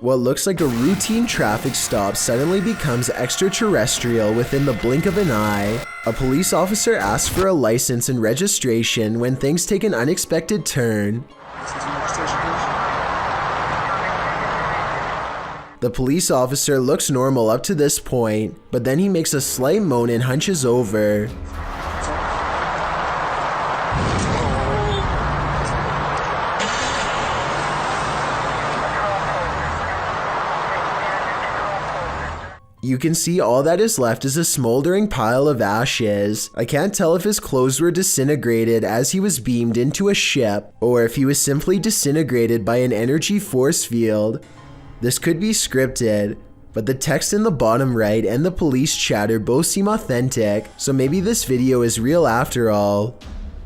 What looks like a routine traffic stop suddenly becomes extraterrestrial within the blink of an eye. A police officer asks for a license and registration when things take an unexpected turn. The police officer looks normal up to this point, but then he makes a slight moan and hunches over. You can see all that is left is a smoldering pile of ashes. I can't tell if his clothes were disintegrated as he was beamed into a ship, or if he was simply disintegrated by an energy force field. This could be scripted, but the text in the bottom right and the police chatter both seem authentic, so maybe this video is real after all.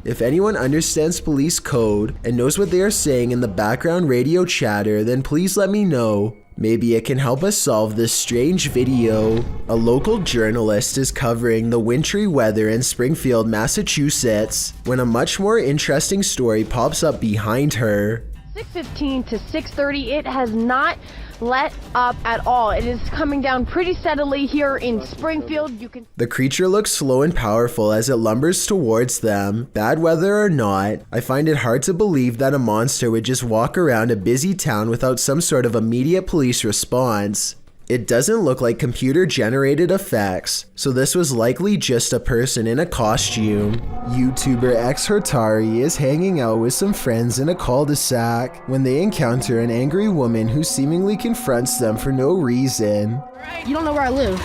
If anyone understands police code and knows what they are saying in the background radio chatter, then please let me know. Maybe it can help us solve this strange video. A local journalist is covering the wintry weather in Springfield, Massachusetts, when a much more interesting story pops up behind her. 6:15 to 6:30, it has not let up at all. It is coming down pretty steadily here in Springfield. The creature looks slow and powerful as it lumbers towards them. Bad weather or not, I find it hard to believe that a monster would just walk around a busy town without some sort of immediate police response. It doesn't look like computer-generated effects, so this was likely just a person in a costume. YouTuber X Hertari is hanging out with some friends in a cul-de-sac when they encounter an angry woman who seemingly confronts them for no reason. You don't know where I live.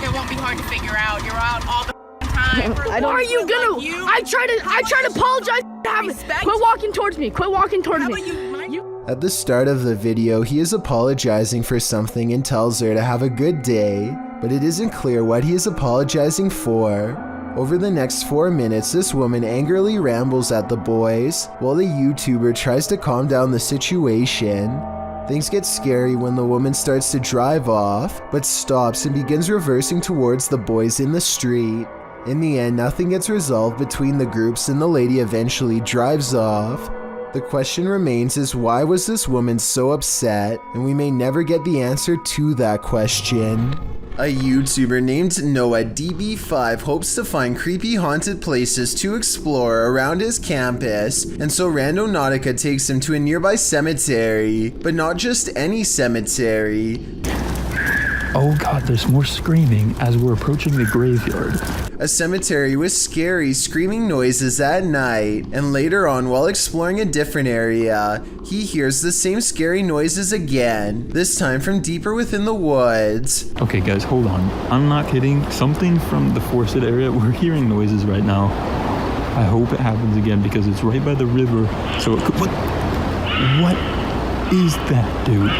It won't be hard to figure out. You're out all the time. Why are you gonna? I try to apologize. Quit walking towards me. Quit walking towards me. At the start of the video, he is apologizing for something and tells her to have a good day, but it isn't clear what he is apologizing for. Over the next 4 minutes, this woman angrily rambles at the boys, while the YouTuber tries to calm down the situation. Things get scary when the woman starts to drive off, but stops and begins reversing towards the boys in the street. In the end, nothing gets resolved between the groups and the lady eventually drives off. The question remains is why was this woman so upset, and we may never get the answer to that question. A YouTuber named Noah DB5 hopes to find creepy haunted places to explore around his campus, and so Randonautica takes him to a nearby cemetery, but not just any cemetery. Oh god, there's more screaming as we're approaching the graveyard. A cemetery with scary screaming noises at night, and later on while exploring a different area, he hears the same scary noises again, this time from deeper within the woods. Okay guys, hold on. I'm not kidding. Something from the forested area, we're hearing noises right now. I hope it happens again because it's right by the river. So it could, what is that, dude?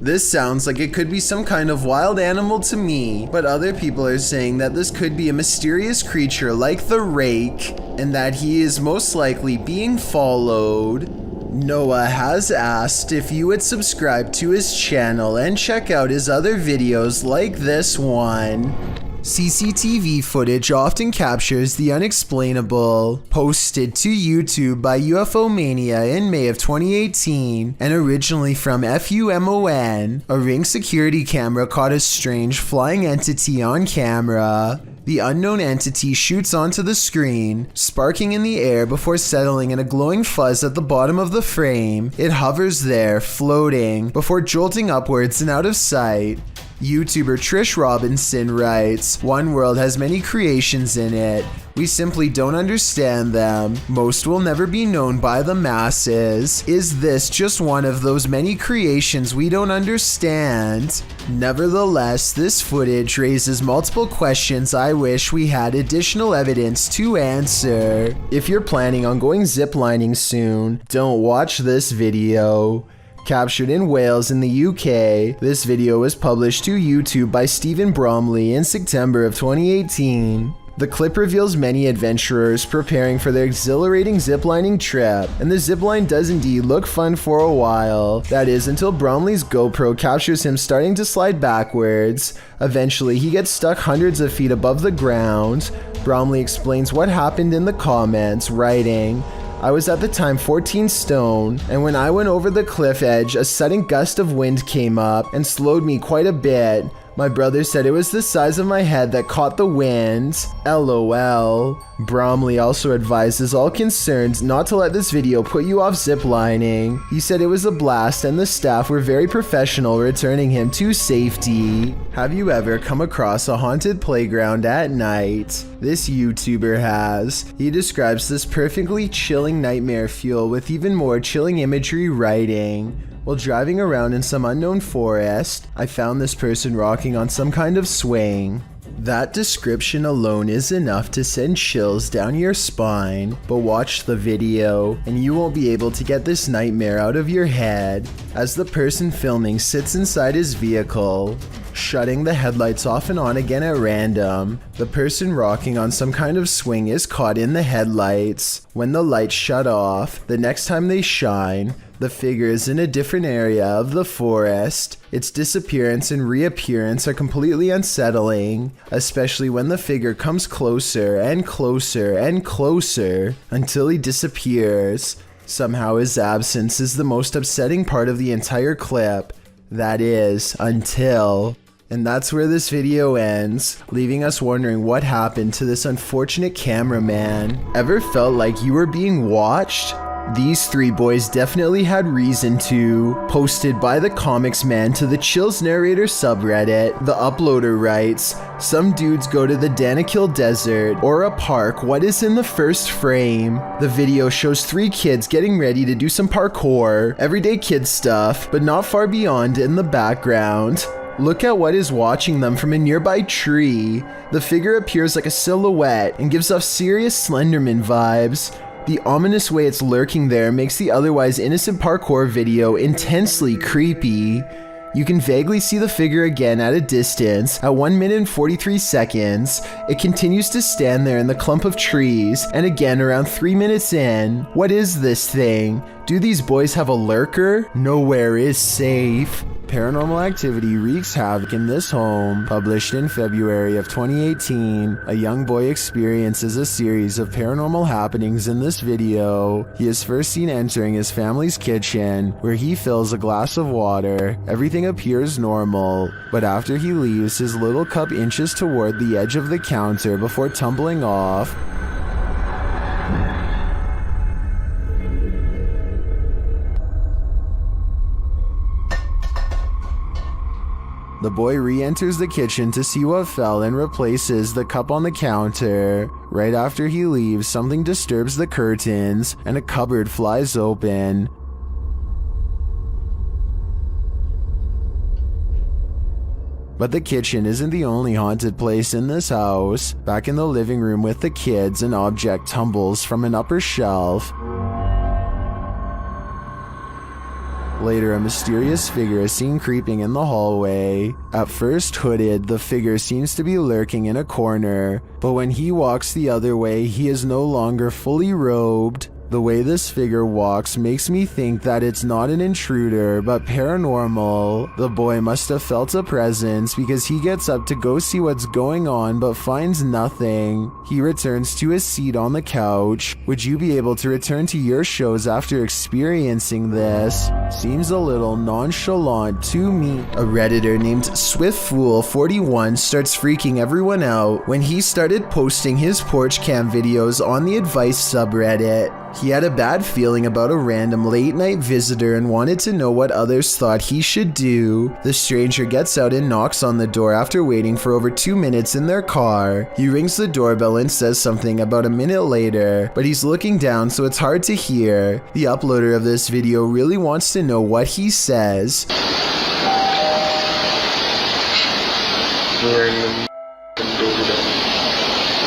This sounds like it could be some kind of wild animal to me, but other people are saying that this could be a mysterious creature like the rake, and that he is most likely being followed. Noah has asked if you would subscribe to his channel and check out his other videos like this one. CCTV footage often captures the unexplainable. Posted to YouTube by UFO Mania in May of 2018 and originally from FUMON, a Ring security camera caught a strange flying entity on camera. The unknown entity shoots onto the screen, sparking in the air before settling in a glowing fuzz at the bottom of the frame. It hovers there, floating, before jolting upwards and out of sight. YouTuber Trish Robinson writes, "One world has many creations in it. We simply don't understand them. Most will never be known by the masses. Is this just one of those many creations we don't understand?" Nevertheless, this footage raises multiple questions I wish we had additional evidence to answer. If you're planning on going ziplining soon, don't watch this video. Captured in Wales in the UK, this video was published to YouTube by Stephen Bromley in September of 2018. The clip reveals many adventurers preparing for their exhilarating ziplining trip, and the zipline does indeed look fun for a while. That is, until Bromley's GoPro captures him starting to slide backwards. Eventually, he gets stuck hundreds of feet above the ground. Bromley explains what happened in the comments, writing, I was at the time 14 stone, and when I went over the cliff edge, a sudden gust of wind came up and slowed me quite a bit. My brother said it was the size of my head that caught the wind. LOL. Bromley also advises all concerned not to let this video put you off ziplining. He said it was a blast and the staff were very professional returning him to safety. Have you ever come across a haunted playground at night? This YouTuber has. He describes this perfectly chilling nightmare fuel with even more chilling imagery writing. While driving around in some unknown forest, I found this person rocking on some kind of swing. That description alone is enough to send chills down your spine, but watch the video and you won't be able to get this nightmare out of your head as the person filming sits inside his vehicle, shutting the headlights off and on again at random. The person rocking on some kind of swing is caught in the headlights. When the lights shut off, the next time they shine, the figure is in a different area of the forest. Its disappearance and reappearance are completely unsettling, especially when the figure comes closer and closer and closer until he disappears. Somehow his absence is the most upsetting part of the entire clip. That is, until... And that's where this video ends, leaving us wondering what happened to this unfortunate cameraman. Ever felt like you were being watched? These three boys definitely had reason to. Posted by the Comics Man to the Chills Narrator subreddit, the uploader writes, "Some dudes go to the Danakil Desert or a park. What is in the first frame? The video shows three kids getting ready to do some parkour, everyday kid stuff, but not far beyond in the background. Look at what is watching them from a nearby tree. The figure appears like a silhouette and gives off serious Slenderman vibes. The ominous way it's lurking there makes the otherwise innocent parkour video intensely creepy. You can vaguely see the figure again at a distance. At 1 minute and 43 seconds, it continues to stand there in the clump of trees, and again around 3 minutes in. What is this thing? Do these boys have a lurker? Nowhere is safe." Paranormal activity wreaks havoc in this home. Published in February of 2018, a young boy experiences a series of paranormal happenings in this video. He is first seen entering his family's kitchen, where he fills a glass of water. Everything appears normal, but after he leaves, his little cup inches toward the edge of the counter before tumbling off. The boy re-enters the kitchen to see what fell and replaces the cup on the counter. Right after he leaves, something disturbs the curtains and a cupboard flies open. But the kitchen isn't the only haunted place in this house. Back in the living room with the kids, an object tumbles from an upper shelf. Later, a mysterious figure is seen creeping in the hallway. At first hooded, the figure seems to be lurking in a corner, but when he walks the other way, he is no longer fully robed. The way this figure walks makes me think that it's not an intruder, but paranormal. The boy must have felt a presence because he gets up to go see what's going on but finds nothing. He returns to his seat on the couch. Would you be able to return to your shows after experiencing this? Seems a little nonchalant to me. A Redditor named SwiftFool41 starts freaking everyone out when he started posting his porch cam videos on the advice subreddit. He had a bad feeling about a random late night visitor and wanted to know what others thought he should do. The stranger gets out and knocks on the door after waiting for over 2 minutes in their car. He rings the doorbell and says something about a minute later, but he's looking down so it's hard to hear. The uploader of this video really wants to know what he says.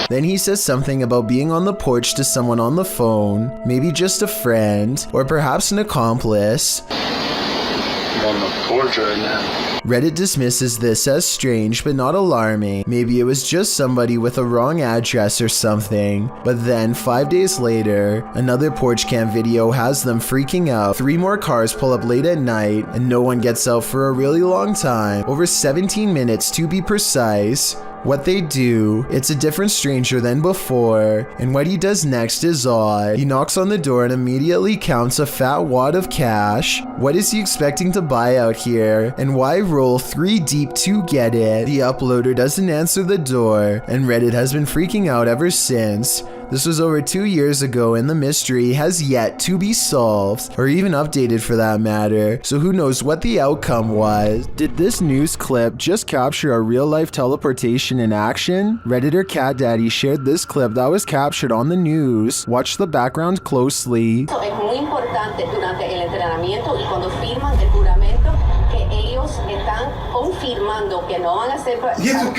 Then he says something about being on the porch to someone on the phone, maybe just a friend, or perhaps an accomplice. I'm on the porch right now. Reddit dismisses this as strange but not alarming. Maybe it was just somebody with a wrong address or something. But then 5 days later, another porch cam video has them freaking out. 3 more cars pull up late at night and no one gets out for a really long time, over 17 minutes to be precise. What they do, it's a different stranger than before, and what he does next is odd. He knocks on the door and immediately counts a fat wad of cash. What is he expecting to buy out here, and why roll 3 deep to get it? The uploader doesn't answer the door, and Reddit has been freaking out ever since. This was over 2 years ago and the mystery has yet to be solved, or even updated for that matter, so who knows what the outcome was. Did this news clip just capture a real-life teleportation in action? Redditor Cat Daddy shared this clip that was captured on the news. Watch the background closely. Es muy importante durante el entrenamiento y cuando firman el juramento que ellos están confirmando que no van a ser adentro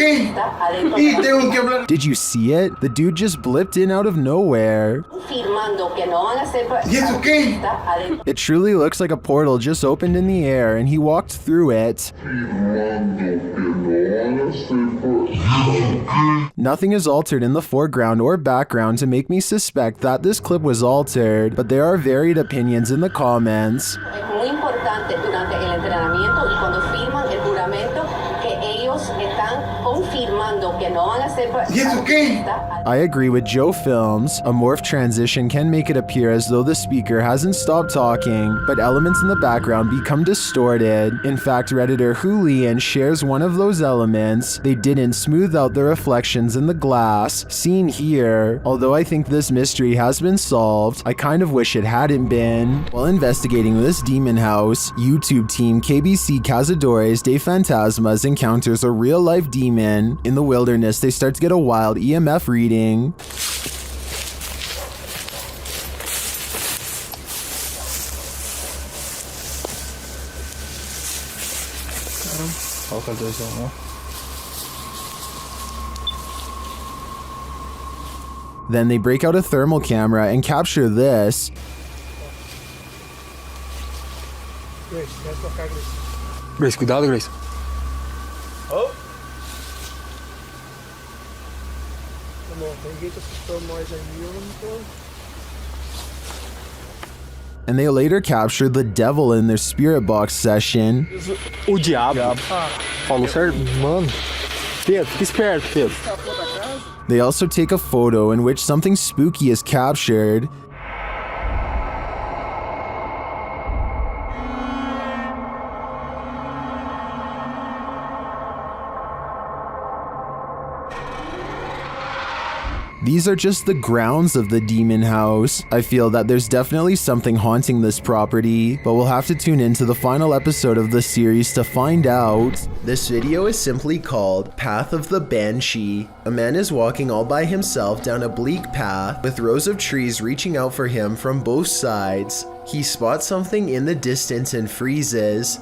de la Did you see it? The dude just blipped in out of nowhere. firmando que no van a ser adentro. It truly looks like a portal just opened in the air and he walked through it. Nothing is altered in the foreground or background to make me suspect that this clip was altered, but there are varied opinions in the comments. Es muy importante durante el entrenamiento y cuando firman el juramento que ellos están confirmando que no van a ser I agree with Joe Films. A morph transition can make it appear as though the speaker hasn't stopped talking, but elements in the background become distorted. In fact, Redditor Hulian shares one of those elements. They didn't smooth out the reflections in the glass, seen here. Although I think this mystery has been solved, I kind of wish it hadn't been. While investigating this demon house, YouTube team KBC Cazadores de Fantasmas encounters a real-life demon. In the wilderness, they start to get a wild EMF reading. Then they break out a thermal camera and capture this. Grace, cuidado, Grace. And they later capture the devil in their spirit box session. O diabo. Falou certo? Mano. Pedro, fica esperto, Pedro. They also take a photo in which something spooky is captured. These are just the grounds of the demon house. I feel that there's definitely something haunting this property, but we'll have to tune into the final episode of the series to find out. This video is simply called Path of the Banshee. A man is walking all by himself down a bleak path with rows of trees reaching out for him from both sides. He spots something in the distance and freezes.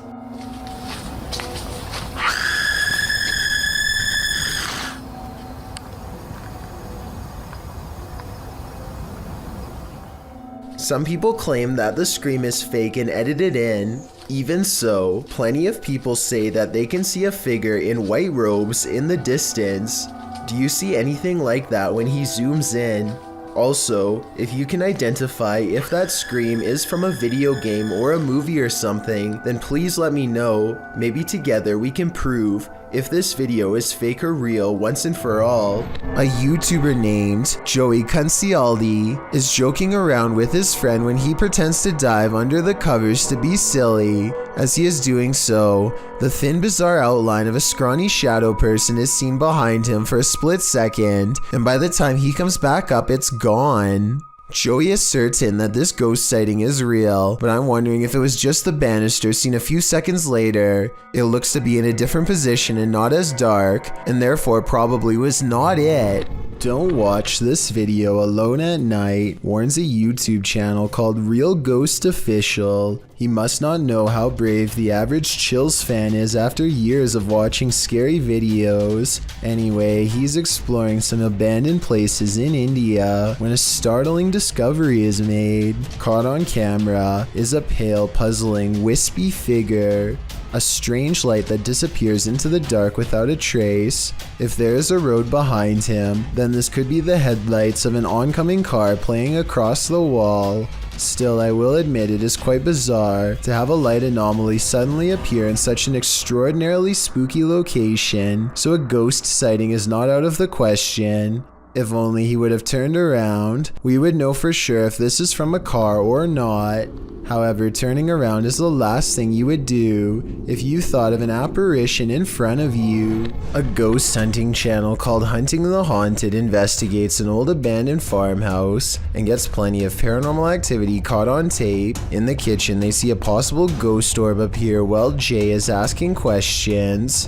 Some people claim that the scream is fake and edited in. Even so, plenty of people say that they can see a figure in white robes in the distance. Do you see anything like that when he zooms in? Also, if you can identify if that scream is from a video game or a movie or something, then please let me know. Maybe together we can prove if this video is fake or real once and for all. A YouTuber named Joey Concialdi is joking around with his friend when he pretends to dive under the covers to be silly. As he is doing so, the thin bizarre outline of a scrawny shadow person is seen behind him for a split second, and by the time he comes back up, it's gone. Joey is certain that this ghost sighting is real, but I'm wondering if it was just the banister seen a few seconds later. It looks to be in a different position and not as dark, and therefore probably was not it. Don't watch this video alone at night, warns a YouTube channel called Real Ghost Official. He must not know how brave the average Chills fan is after years of watching scary videos. Anyway, he's exploring some abandoned places in India when a startling discovery is made. Caught on camera is a pale, puzzling, wispy figure. A strange light that disappears into the dark without a trace. If there is a road behind him, then this could be the headlights of an oncoming car playing across the wall. Still, I will admit it is quite bizarre to have a light anomaly suddenly appear in such an extraordinarily spooky location, so a ghost sighting is not out of the question. If only he would have turned around, we would know for sure if this is from a car or not. However, turning around is the last thing you would do if you thought of an apparition in front of you. A ghost hunting channel called Hunting the Haunted investigates an old abandoned farmhouse and gets plenty of paranormal activity caught on tape. In the kitchen, they see a possible ghost orb appear while Jay is asking questions.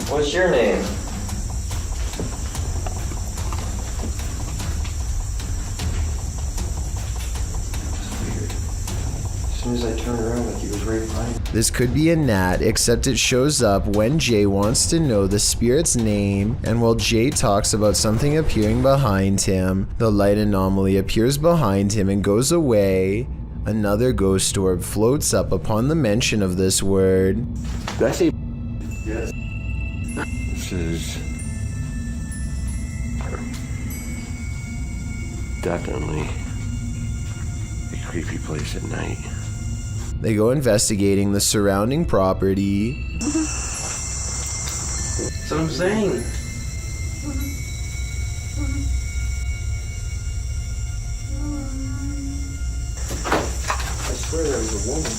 What's your name? As soon as I turned around, like he was right behind me. This could be a gnat, except it shows up when Jay wants to know the spirit's name, and while Jay talks about something appearing behind him, the light anomaly appears behind him and goes away. Another ghost orb floats up upon the mention of this word. Did I say Yes. this is definitely a creepy place at night. They go investigating the surrounding property. That's what I'm saying. I swear there was a woman.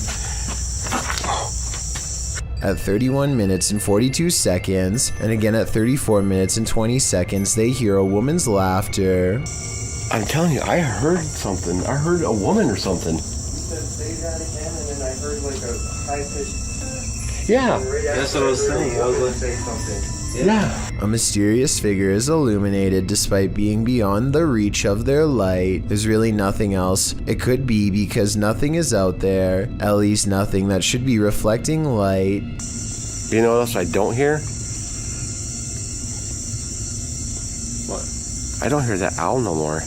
At 31 minutes and 42 seconds, and again at 34 minutes and 20 seconds, they hear a woman's laughter. I'm telling you, I heard something. I heard a woman or something. You said say that again, and then I heard like a high-pitched... Yeah. That's what I was saying. I was going to say something. Yeah. A mysterious figure is illuminated despite being beyond the reach of their light. There's really nothing else it could be because nothing is out there, at least nothing that should be reflecting light. You know what else I don't hear? What? I don't hear that owl no more.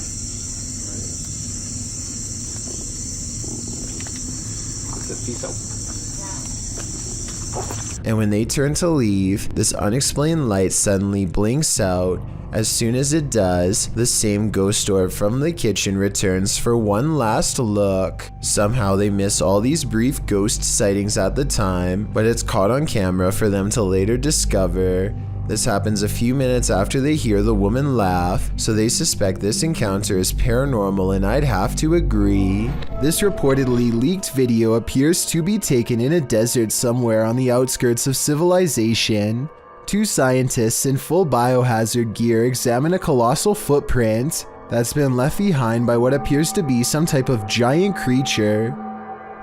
And when they turn to leave, this unexplained light suddenly blinks out. As soon as it does, the same ghost orb from the kitchen returns for one last look. Somehow they miss all these brief ghost sightings at the time, but it's caught on camera for them to later discover. This happens a few minutes after they hear the woman laugh, so they suspect this encounter is paranormal, and I'd have to agree. This reportedly leaked video appears to be taken in a desert somewhere on the outskirts of civilization. Two scientists in full biohazard gear examine a colossal footprint that's been left behind by what appears to be some type of giant creature.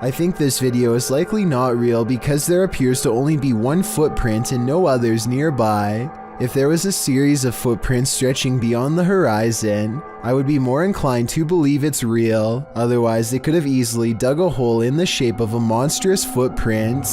I think this video is likely not real because there appears to only be one footprint and no others nearby. If there was a series of footprints stretching beyond the horizon, I would be more inclined to believe it's real. Otherwise, they could have easily dug a hole in the shape of a monstrous footprint.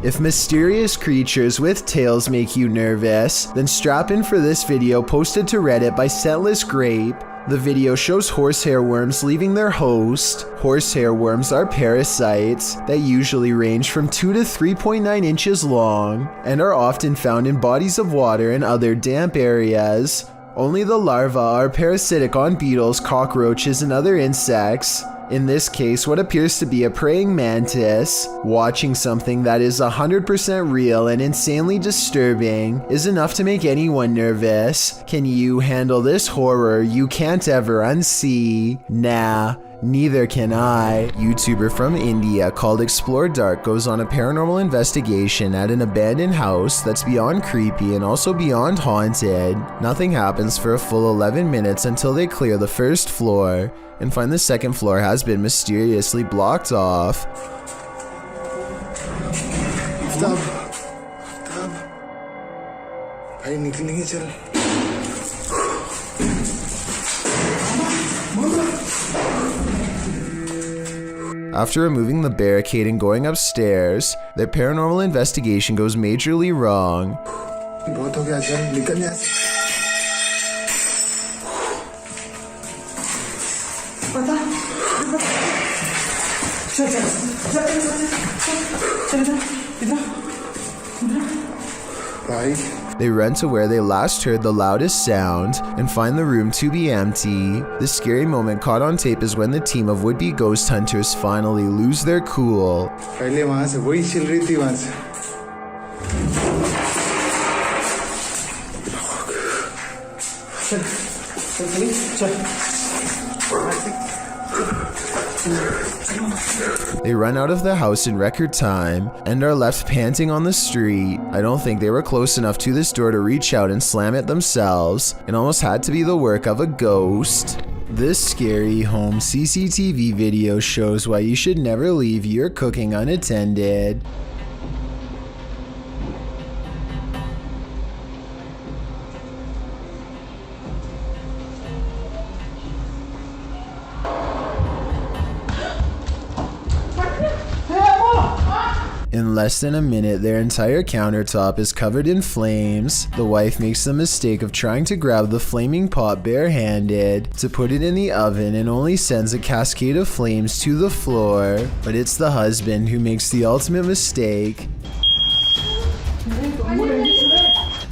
If mysterious creatures with tails make you nervous, then strap in for this video posted to Reddit by Scentless Grape. The video shows horsehair worms leaving their host. Horsehair worms are parasites that usually range from 2 to 3.9 inches long and are often found in bodies of water and other damp areas. Only the larvae are parasitic on beetles, cockroaches, and other insects. In this case, what appears to be a praying mantis. Watching something that is 100% real and insanely disturbing is enough to make anyone nervous. Can you handle this horror you can't ever unsee? Nah. Neither can I. YouTuber from India called Explore Dark goes on a paranormal investigation at an abandoned house that's beyond creepy and also beyond haunted. Nothing happens for a full 11 minutes until they clear the first floor and find the second floor has been mysteriously blocked off. After removing the barricade and going upstairs, their paranormal investigation goes majorly wrong. They run to where they last heard the loudest sound and find the room to be empty. The scary moment caught on tape is when the team of would-be ghost hunters finally lose their cool. They run out of the house in record time and are left panting on the street. I don't think they were close enough to this door to reach out and slam it themselves. It almost had to be the work of a ghost. This scary home CCTV video shows why you should never leave your cooking unattended. In less than a minute, their entire countertop is covered in flames. The wife makes the mistake of trying to grab the flaming pot barehanded to put it in the oven and only sends a cascade of flames to the floor. But it's the husband who makes the ultimate mistake.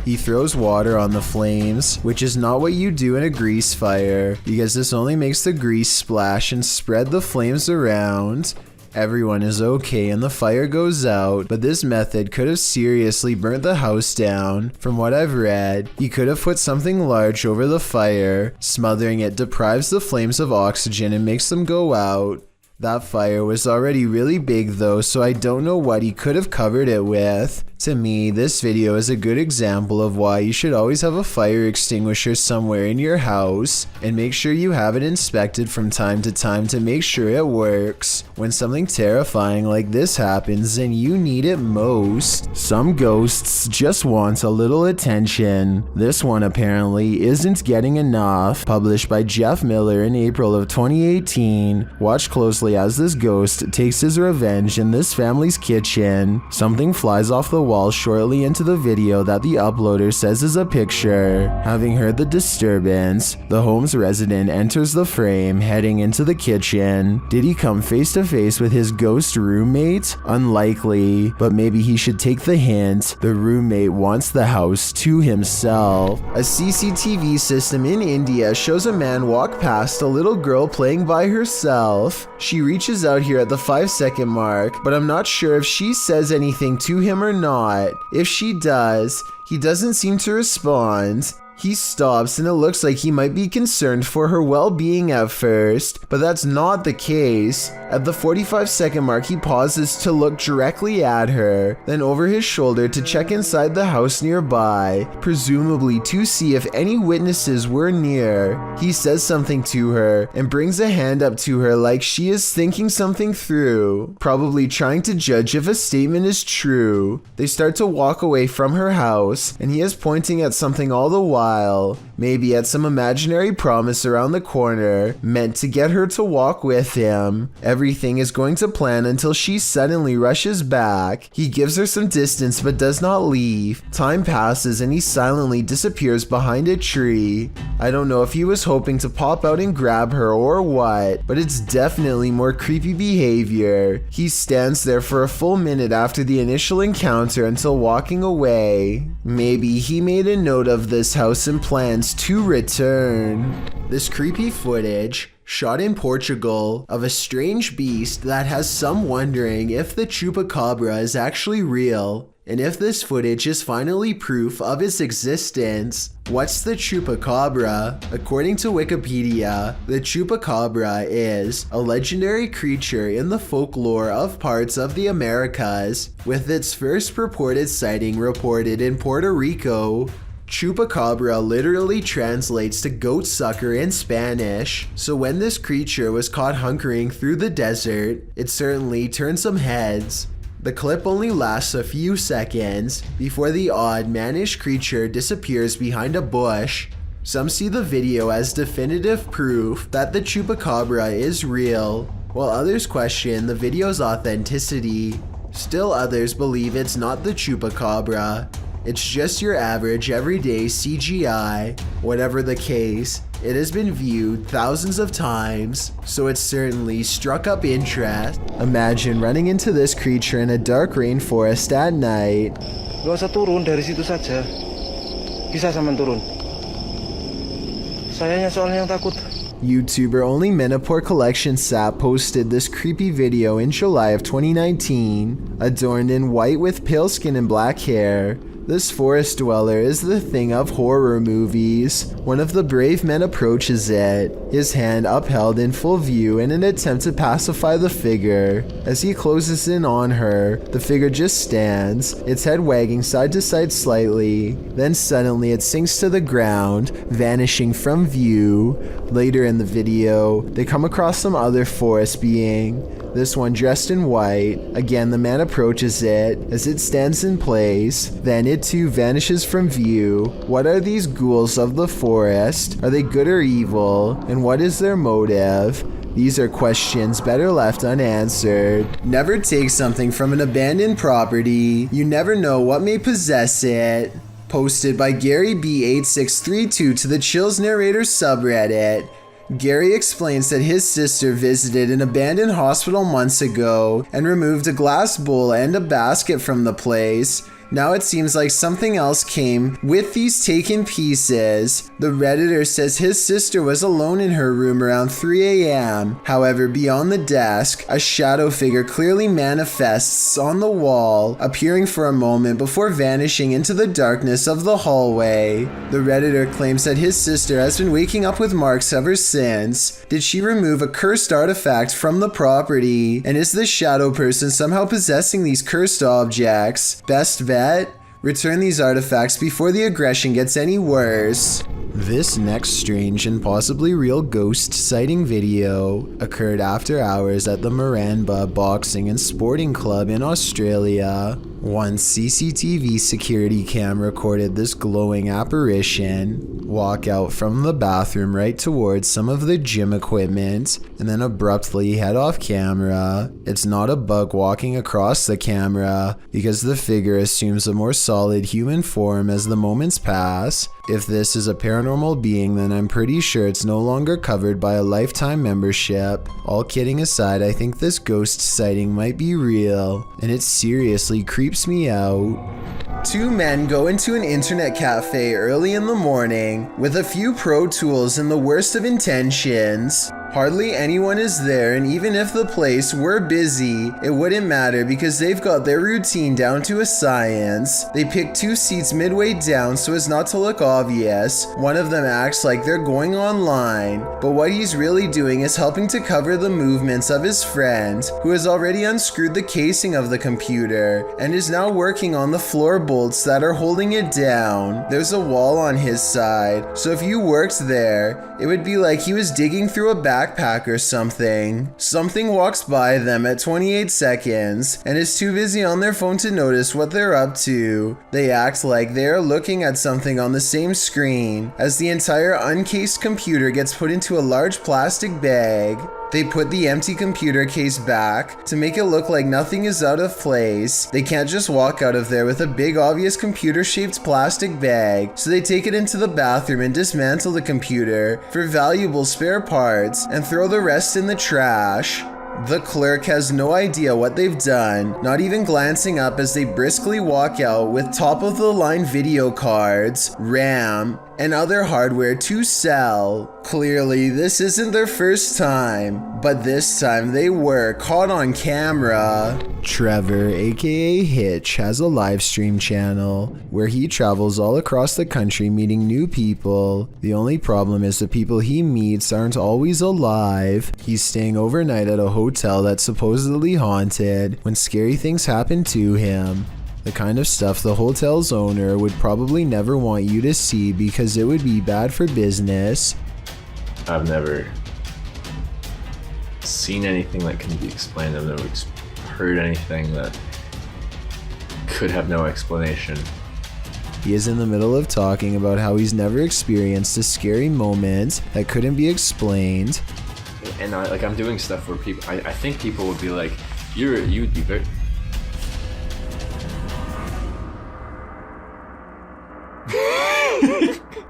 He throws water on the flames, which is not what you do in a grease fire, because this only makes the grease splash and spread the flames around. Everyone is okay and the fire goes out, but this method could have seriously burnt the house down. From what I've read, he could have put something large over the fire. Smothering it deprives the flames of oxygen and makes them go out. That fire was already really big though, so I don't know what he could have covered it with. To me, this video is a good example of why you should always have a fire extinguisher somewhere in your house, and make sure you have it inspected from time to time to make sure it works. When something terrifying like this happens and you need it most, some ghosts just want a little attention. This one apparently isn't getting enough. Published by Jeff Miller in April of 2018. Watch closely as this ghost takes his revenge in this family's kitchen. Something flies off the wall shortly into the video that the uploader says is a picture. Having heard the disturbance, the home's resident enters the frame, heading into the kitchen. Did he come face to face with his ghost roommate? Unlikely, but maybe he should take the hint. The roommate wants the house to himself. A CCTV system in India shows a man walk past a little girl playing by herself. She reaches out here at the 5-second mark, but I'm not sure if she says anything to him or not. If she does, he doesn't seem to respond. He stops and it looks like he might be concerned for her well-being at first, but that's not the case. At the 45-second mark, he pauses to look directly at her, then over his shoulder to check inside the house nearby, presumably to see if any witnesses were near. He says something to her and brings a hand up to her like she is thinking something through, probably trying to judge if a statement is true. They start to walk away from her house, and he is pointing at something all the while, maybe at some imaginary promise around the corner, meant to get her to walk with him. Everything is going to plan until she suddenly rushes back. He gives her some distance but does not leave. Time passes and he silently disappears behind a tree. I don't know if he was hoping to pop out and grab her or what, but it's definitely more creepy behavior. He stands there for a full minute after the initial encounter until walking away. Maybe he made a note of this house and plans to return. This creepy footage, shot in Portugal, of a strange beast that has some wondering if the Chupacabra is actually real, and if this footage is finally proof of its existence. What's the Chupacabra? According to Wikipedia, the Chupacabra is a legendary creature in the folklore of parts of the Americas, with its first purported sighting reported in Puerto Rico. Chupacabra literally translates to goat sucker in Spanish, so when this creature was caught hunkering through the desert, it certainly turned some heads. The clip only lasts a few seconds before the odd, mannish creature disappears behind a bush. Some see the video as definitive proof that the Chupacabra is real, while others question the video's authenticity. Still others believe it's not the Chupacabra. It's just your average everyday CGI. Whatever the case, it has been viewed thousands of times, so it certainly struck up interest. Imagine running into this creature in a dark rainforest at night. Gak usah turun dari situ saja. Bisa sampean turun. Sayanya soalnya yang takut. YouTuber Only Menopore Collection Sap posted this creepy video in July of 2019, adorned in white with pale skin and black hair. This forest dweller is the thing of horror movies. One of the brave men approaches it, his hand upheld in full view in an attempt to pacify the figure. As he closes in on her, the figure just stands, its head wagging side to side slightly. Then suddenly it sinks to the ground, vanishing from view. Later in the video, they come across some other forest being, this one dressed in white. Again, the man approaches it as it stands in place. Then it too vanishes from view. What are these ghouls of the forest? Are they good or evil? And what is their motive? These are questions better left unanswered. Never take something from an abandoned property. You never know what may possess it. Posted by Gary B8632 to the Chills Narrator subreddit. Gary explains that his sister visited an abandoned hospital months ago and removed a glass bowl and a basket from the place. Now it seems like something else came with these taken pieces. The Redditor says his sister was alone in her room around 3 a.m. However, beyond the desk, a shadow figure clearly manifests on the wall, appearing for a moment before vanishing into the darkness of the hallway. The Redditor claims that his sister has been waking up with marks ever since. Did she remove a cursed artifact from the property? And is the shadow person somehow possessing these cursed objects? Best bet, return these artifacts before the aggression gets any worse. This next strange and possibly real ghost sighting video occurred after hours at the Maranba Boxing and Sporting Club in Australia. One CCTV security cam recorded this glowing apparition walk out from the bathroom right towards some of the gym equipment and then abruptly head off camera. It's not a bug walking across the camera because the figure assumes a more solid human form as the moments pass. If this is a paranormal being, then I'm pretty sure it's no longer covered by a lifetime membership. All kidding aside, I think this ghost sighting might be real, and it seriously creeps me out. Two men go into an internet cafe early in the morning with a few pro tools and the worst of intentions. Hardly anyone is there, and even if the place were busy, it wouldn't matter because they've got their routine down to a science. They pick two seats midway down so as not to look obvious. One of them acts like they're going online, but what he's really doing is helping to cover the movements of his friend, who has already unscrewed the casing of the computer and is now working on the floor bolts that are holding it down. There's a wall on his side, so if you worked there, it would be like he was digging through a backpack or something. Something walks by them at 28 seconds and is too busy on their phone to notice what they're up to. They act like they are looking at something on the same screen as the entire uncased computer gets put into a large plastic bag. They put the empty computer case back to make it look like nothing is out of place. They can't just walk out of there with a big obvious computer-shaped plastic bag, so they take it into the bathroom and dismantle the computer for valuable spare parts and throw the rest in the trash. The clerk has no idea what they've done, not even glancing up as they briskly walk out with top-of-the-line video cards, RAM, and other hardware to sell. Clearly, this isn't their first time, but this time they were caught on camera. Trevor, aka Hitch, has a live stream channel where he travels all across the country meeting new people. The only problem is the people he meets aren't always alive. He's staying overnight at a hotel that's supposedly haunted when scary things happen to him. The kind of stuff the hotel's owner would probably never want you to see because it would be bad for business. I've never seen anything that can be explained. I've never heard anything that could have no explanation. He is in the middle of talking about how he's never experienced a scary moment that couldn't be explained. And I'm doing stuff where people, I think people would be like, you'd be very...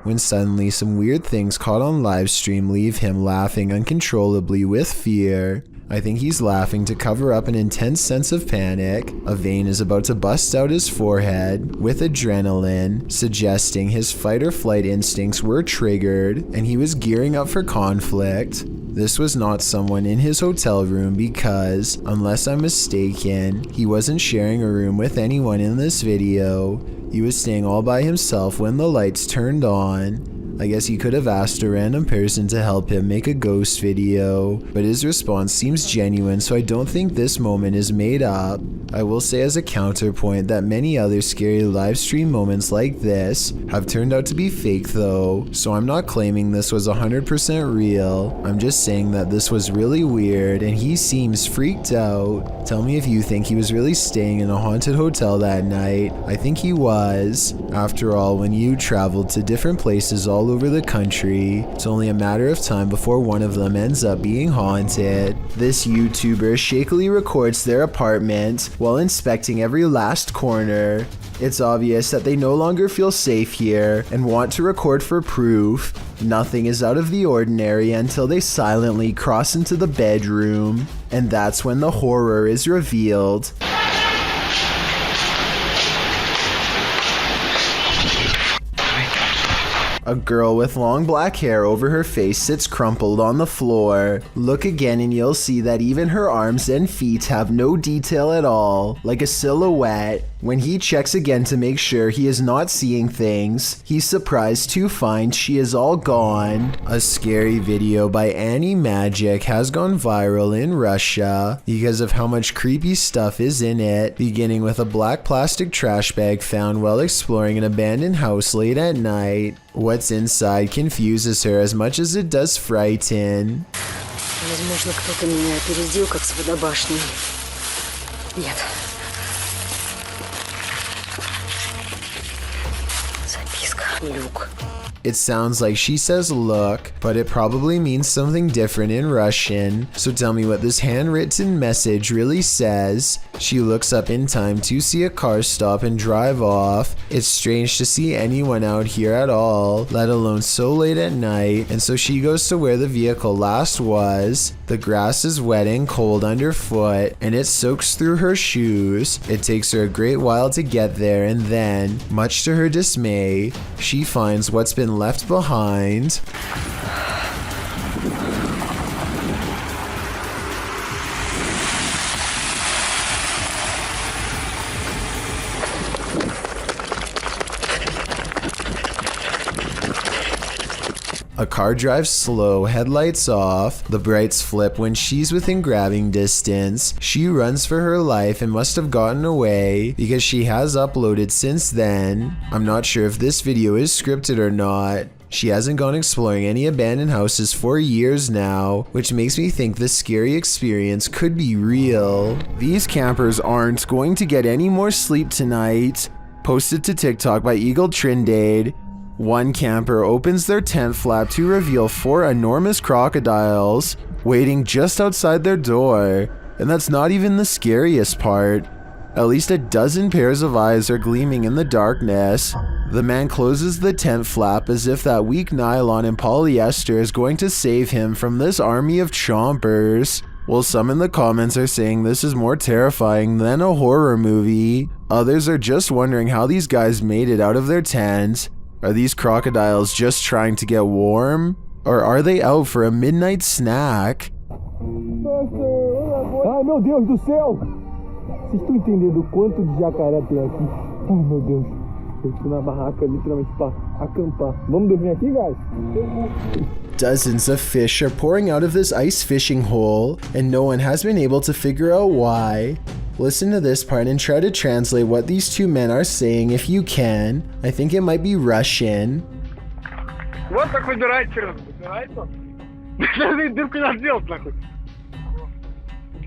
When suddenly some weird things caught on livestream leave him laughing uncontrollably with fear. I think he's laughing to cover up an intense sense of panic. A vein is about to bust out his forehead with adrenaline, suggesting his fight or flight instincts were triggered and he was gearing up for conflict. This was not someone in his hotel room because, unless I'm mistaken, he wasn't sharing a room with anyone in this video. He was staying all by himself when the lights turned on. I guess he could have asked a random person to help him make a ghost video, but his response seems genuine, so I don't think this moment is made up. I will say as a counterpoint that many other scary livestream moments like this have turned out to be fake though, so I'm not claiming this was 100% real. I'm just saying that this was really weird and he seems freaked out. Tell me if you think he was really staying in a haunted hotel that night. I think he was. After all, when you travel to different places all over the country, it's only a matter of time before one of them ends up being haunted. This YouTuber shakily records their apartment while inspecting every last corner. It's obvious that they no longer feel safe here and want to record for proof. Nothing is out of the ordinary until they silently cross into the bedroom, and that's when the horror is revealed. A girl with long black hair over her face sits crumpled on the floor. Look again and you'll see that even her arms and feet have no detail at all, like a silhouette. When he checks again to make sure he is not seeing things, he's surprised to find she is all gone. A scary video by Annie Magic has gone viral in Russia because of how much creepy stuff is in it, beginning with a black plastic trash bag found while exploring an abandoned house late at night. What's inside confuses her as much as it does frighten. Возможно, кто-то меня опередил, как с водобашней. Нет. Записка. Люк. It sounds like she says look, but it probably means something different in Russian, so tell me what this handwritten message really says. She looks up in time to see a car stop and drive off. It's strange to see anyone out here at all, let alone so late at night, and so she goes to where the vehicle last was. The grass is wet and cold underfoot, and it soaks through her shoes. It takes her a great while to get there, and then, much to her dismay, she finds what's been left behind. A car drives slow, headlights off. The brights flip when she's within grabbing distance. She runs for her life and must have gotten away because she has uploaded since then. I'm not sure if this video is scripted or not. She hasn't gone exploring any abandoned houses for years now, which makes me think this scary experience could be real. These campers aren't going to get any more sleep tonight. Posted to TikTok by Eagle Trindade. One camper opens their tent flap to reveal 4 enormous crocodiles waiting just outside their door. And that's not even the scariest part. At least a dozen pairs of eyes are gleaming in the darkness. The man closes the tent flap as if that weak nylon and polyester is going to save him from this army of chompers. While some in the comments are saying this is more terrifying than a horror movie, others are just wondering how these guys made it out of their tent. Are these crocodiles just trying to get warm? Or are they out for a midnight snack? Ai meu Deus do céu! Vocês estão entendendo o quanto de jacaré tem aqui? Ai meu Deus. Eu tô na barraca literalmente pra acampar. Vamos dormir aqui, guys? Dozens of fish are pouring out of this ice fishing hole, and no one has been able to figure out why. Listen to this part and try to translate what these two men are saying if you can. I think it might be Russian. Вот так выбирайте, выбирайте. Дырку не сделал, нахуй.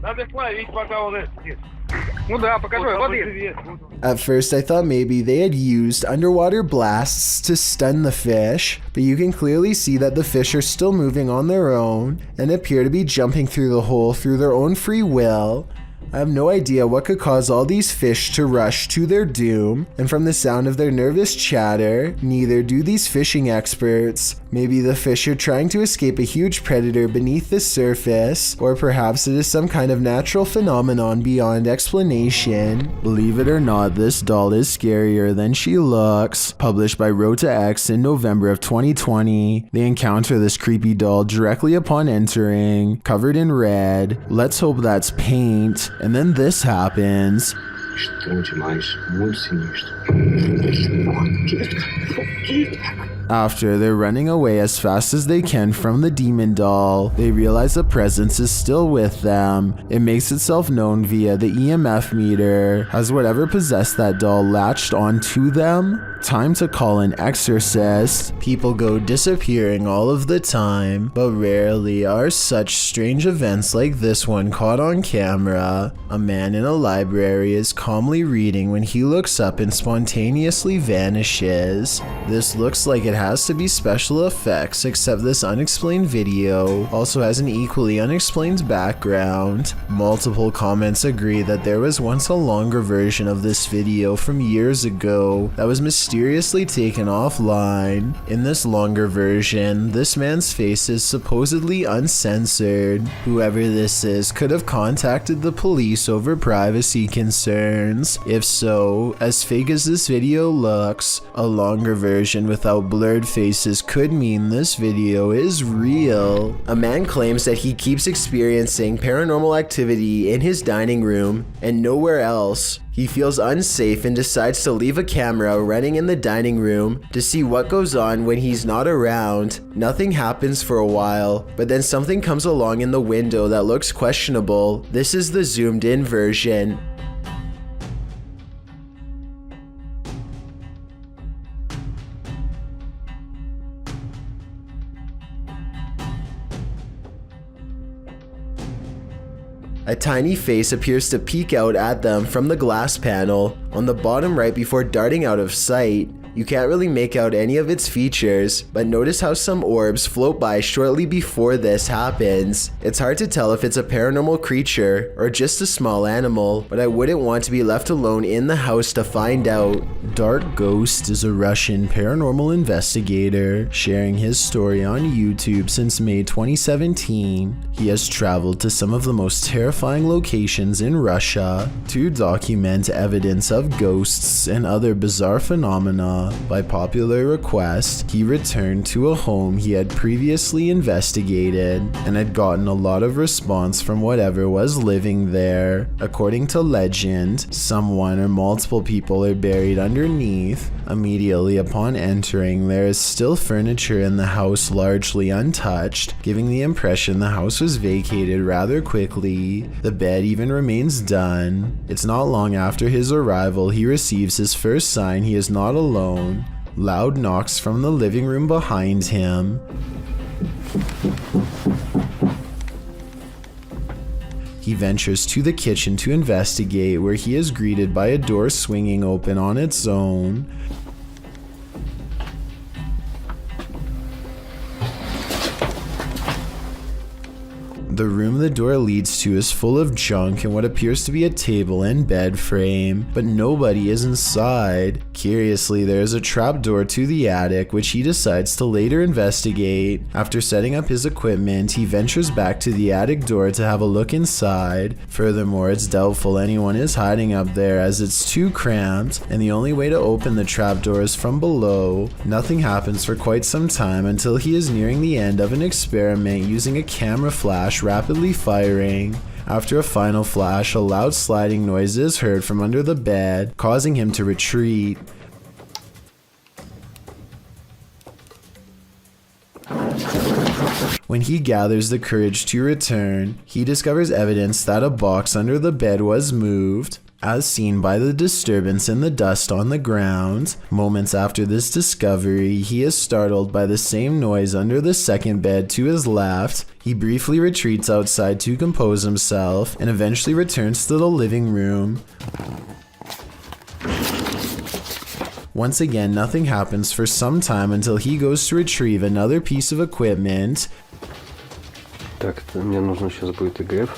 Надо плавить, пока вот это. Ну да, покажи, воды. At first I thought maybe they had used underwater blasts to stun the fish, but you can clearly see that the fish are still moving on their own and appear to be jumping through the hole through their own free will. I have no idea what could cause all these fish to rush to their doom, and from the sound of their nervous chatter, neither do these fishing experts. Maybe the fish are trying to escape a huge predator beneath the surface, or perhaps it is some kind of natural phenomenon beyond explanation. Believe it or not, this doll is scarier than she looks. Published by Rota X in November of 2020, they encounter this creepy doll directly upon entering, covered in red. Let's hope that's paint. And then this happens. After they're running away as fast as they can from the demon doll, they realize the presence is still with them. It makes itself known via the EMF meter. Has whatever possessed that doll latched onto them? Time to call an exorcist. People go disappearing all of the time, but rarely are such strange events like this one caught on camera. A man in a library is calmly reading when he looks up and spontaneously vanishes. This looks like it has to be special effects, except this unexplained video also has an equally unexplained background. Multiple comments agree that there was once a longer version of this video from years ago that was mysteriously taken offline. In this longer version, this man's face is supposedly uncensored. Whoever this is could have contacted the police over privacy concerns. If so, as fake as this video looks, a longer version without blurred faces could mean this video is real. A man claims that he keeps experiencing paranormal activity in his dining room and nowhere else. He feels unsafe and decides to leave a camera running in the dining room to see what goes on when he's not around. Nothing happens for a while, but then something comes along in the window that looks questionable. This is the zoomed in version. A tiny face appears to peek out at them from the glass panel on the bottom right before darting out of sight. You can't really make out any of its features, but notice how some orbs float by shortly before this happens. It's hard to tell if it's a paranormal creature or just a small animal, but I wouldn't want to be left alone in the house to find out. Dark Ghost is a Russian paranormal investigator sharing his story on YouTube since May 2017. He has traveled to some of the most terrifying locations in Russia to document evidence of ghosts and other bizarre phenomena. By popular request, he returned to a home he had previously investigated and had gotten a lot of response from whatever was living there. According to legend, someone or multiple people are buried underneath. Immediately upon entering, there is still furniture in the house largely untouched, giving the impression the house was vacated rather quickly. The bed even remains done. It's not long after his arrival he receives his first sign he is not alone. Loud knocks from the living room behind him. He ventures to the kitchen to investigate, where he is greeted by a door swinging open on its own. The room the door leads to is full of junk and what appears to be a table and bed frame, but nobody is inside. Curiously, there is a trapdoor to the attic, which he decides to later investigate. After setting up his equipment, he ventures back to the attic door to have a look inside. Furthermore, it's doubtful anyone is hiding up there as it's too cramped, and the only way to open the trapdoor is from below. Nothing happens for quite some time until he is nearing the end of an experiment using a camera flash rapidly firing. After a final flash, a loud sliding noise is heard from under the bed, causing him to retreat. When he gathers the courage to return, he discovers evidence that a box under the bed was moved, as seen by the disturbance in the dust on the ground. Moments after this discovery, he is startled by the same noise under the second bed to his left. He briefly retreats outside to compose himself and eventually returns to the living room. Once again, nothing happens for some time until he goes to retrieve another piece of equipment. Так, мне нужно сейчас будет ИГФ.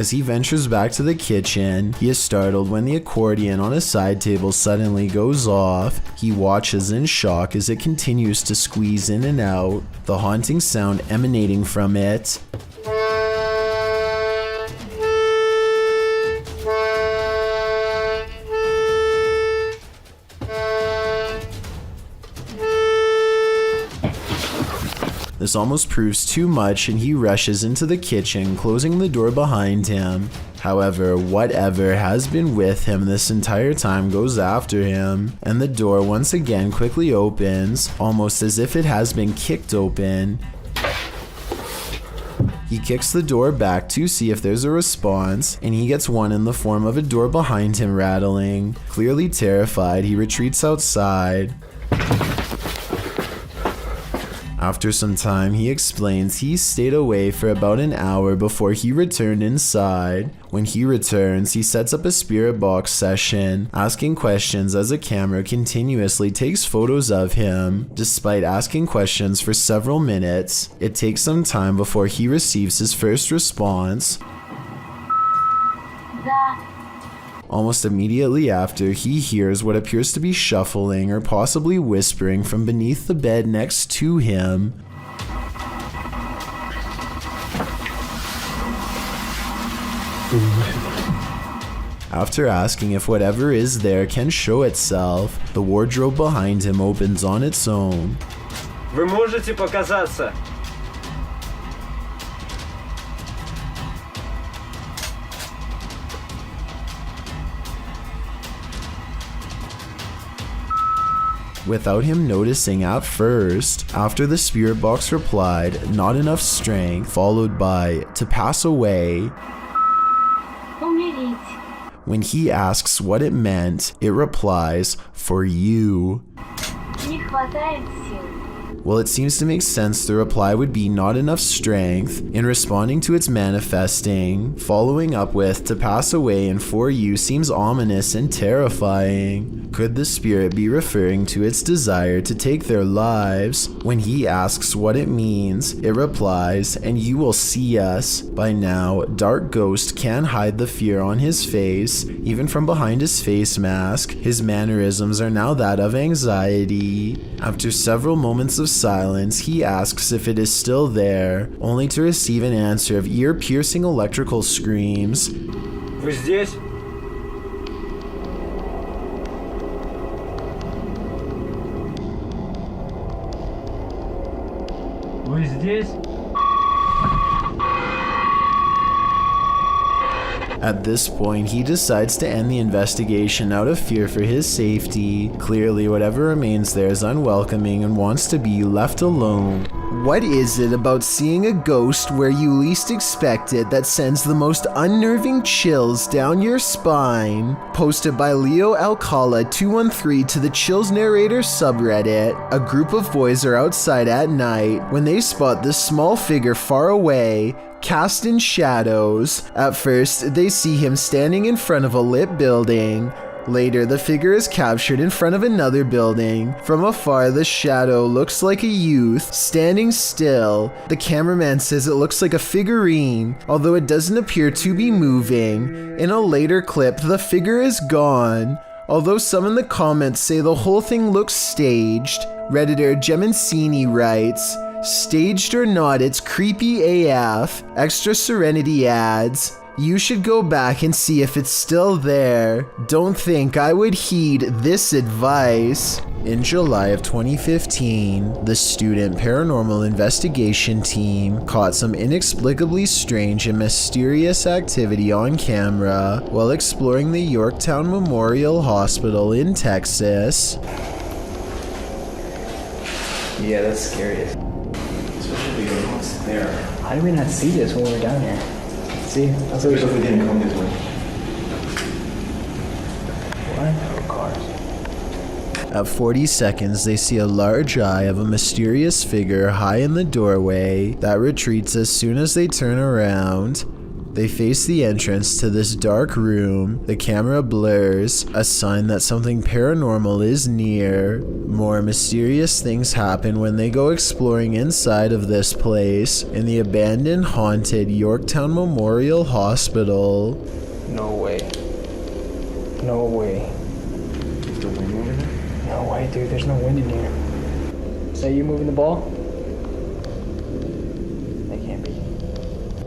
As he ventures back to the kitchen, he is startled when the accordion on a side table suddenly goes off. He watches in shock as it continues to squeeze in and out, the haunting sound emanating from it. This almost proves too much and he rushes into the kitchen, closing the door behind him. However, whatever has been with him this entire time goes after him, and the door once again quickly opens, almost as if it has been kicked open. He kicks the door back to see if there's a response, and he gets one in the form of a door behind him rattling. Clearly terrified, he retreats outside. After some time, he explains he stayed away for about an hour before he returned inside. When he returns, he sets up a spirit box session, asking questions as a camera continuously takes photos of him. Despite asking questions for several minutes, it takes some time before he receives his first response. Almost immediately after, he hears what appears to be shuffling or possibly whispering from beneath the bed next to him. After asking if whatever is there can show itself, the wardrobe behind him opens on its own. Вы можете показаться? Without him noticing at first, after the spirit box replied, "Not enough strength," followed by "to pass away." When he asks what it meant, it replies, "For you." Well, it seems to make sense the reply would be "not enough strength" in responding to its manifesting. Following up with "to pass away" and "for you" seems ominous and terrifying. Could the spirit be referring to its desire to take their lives? When he asks what it means, it replies, "and you will see us." By now, Dark Ghost can hide the fear on his face, even from behind his face mask. His mannerisms are now that of anxiety. After several moments of silence, he asks if it is still there, only to receive an answer of ear-piercing electrical screams. Вы здесь? Вы здесь? At this point, he decides to end the investigation out of fear for his safety. Clearly, whatever remains there is unwelcoming and wants to be left alone. What is it about seeing a ghost where you least expect it that sends the most unnerving chills down your spine? Posted by Leo Alcala 213 to the Chills Narrator subreddit. A group of boys are outside at night when they spot this small figure far away, cast in shadows. At first, they see him standing in front of a lit building. Later, the figure is captured in front of another building. From afar, the shadow looks like a youth standing still. The cameraman says it looks like a figurine, although it doesn't appear to be moving. In a later clip, the figure is gone. Although some in the comments say the whole thing looks staged, Redditor Gemancini writes, "Staged or not, it's creepy AF." Extra Serenity adds, "You should go back and see if it's still there. Don't think I would heed this advice." In July of 2015, the student paranormal investigation team caught some inexplicably strange and mysterious activity on camera while exploring the Yorktown Memorial Hospital in Texas. Yeah, that's scary. Especially what's there. How did we not see this when we were down here? See? I was like, we didn't come this way. What? Oh, cars. At 40 seconds, they see a large eye of a mysterious figure high in the doorway that retreats as soon as they turn around. They face the entrance to this dark room. The camera blurs, a sign that something paranormal is near. More mysterious things happen when they go exploring inside of this place in the abandoned, haunted Yorktown Memorial Hospital. No way. No way. Is there wind over there? No way, dude. There's no wind in here. Is that you moving the ball? That can't be.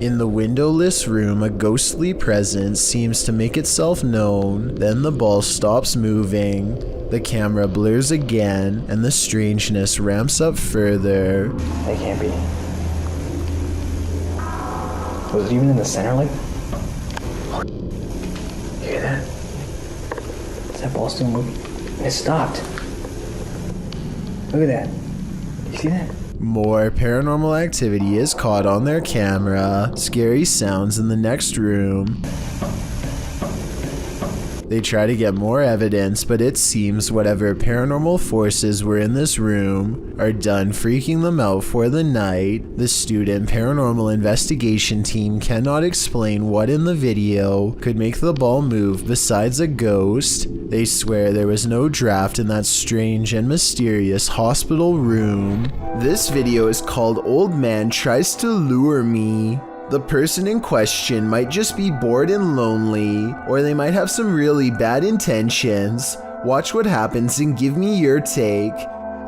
In the windowless room, a ghostly presence seems to make itself known. Then the ball stops moving. The camera blurs again, and the strangeness ramps up further. That can't be. Was it even in the center, like? You hear that? Is that ball still moving? It stopped. Look at that. You see that? More paranormal activity is caught on their camera. Scary sounds in the next room. They try to get more evidence, but it seems whatever paranormal forces were in this room are done freaking them out for the night. The student paranormal investigation team cannot explain what in the video could make the ball move besides a ghost. They swear there was no draft in that strange and mysterious hospital room. This video is called Old Man Tries to Lure Me. The person in question might just be bored and lonely, or they might have some really bad intentions. Watch what happens and give me your take.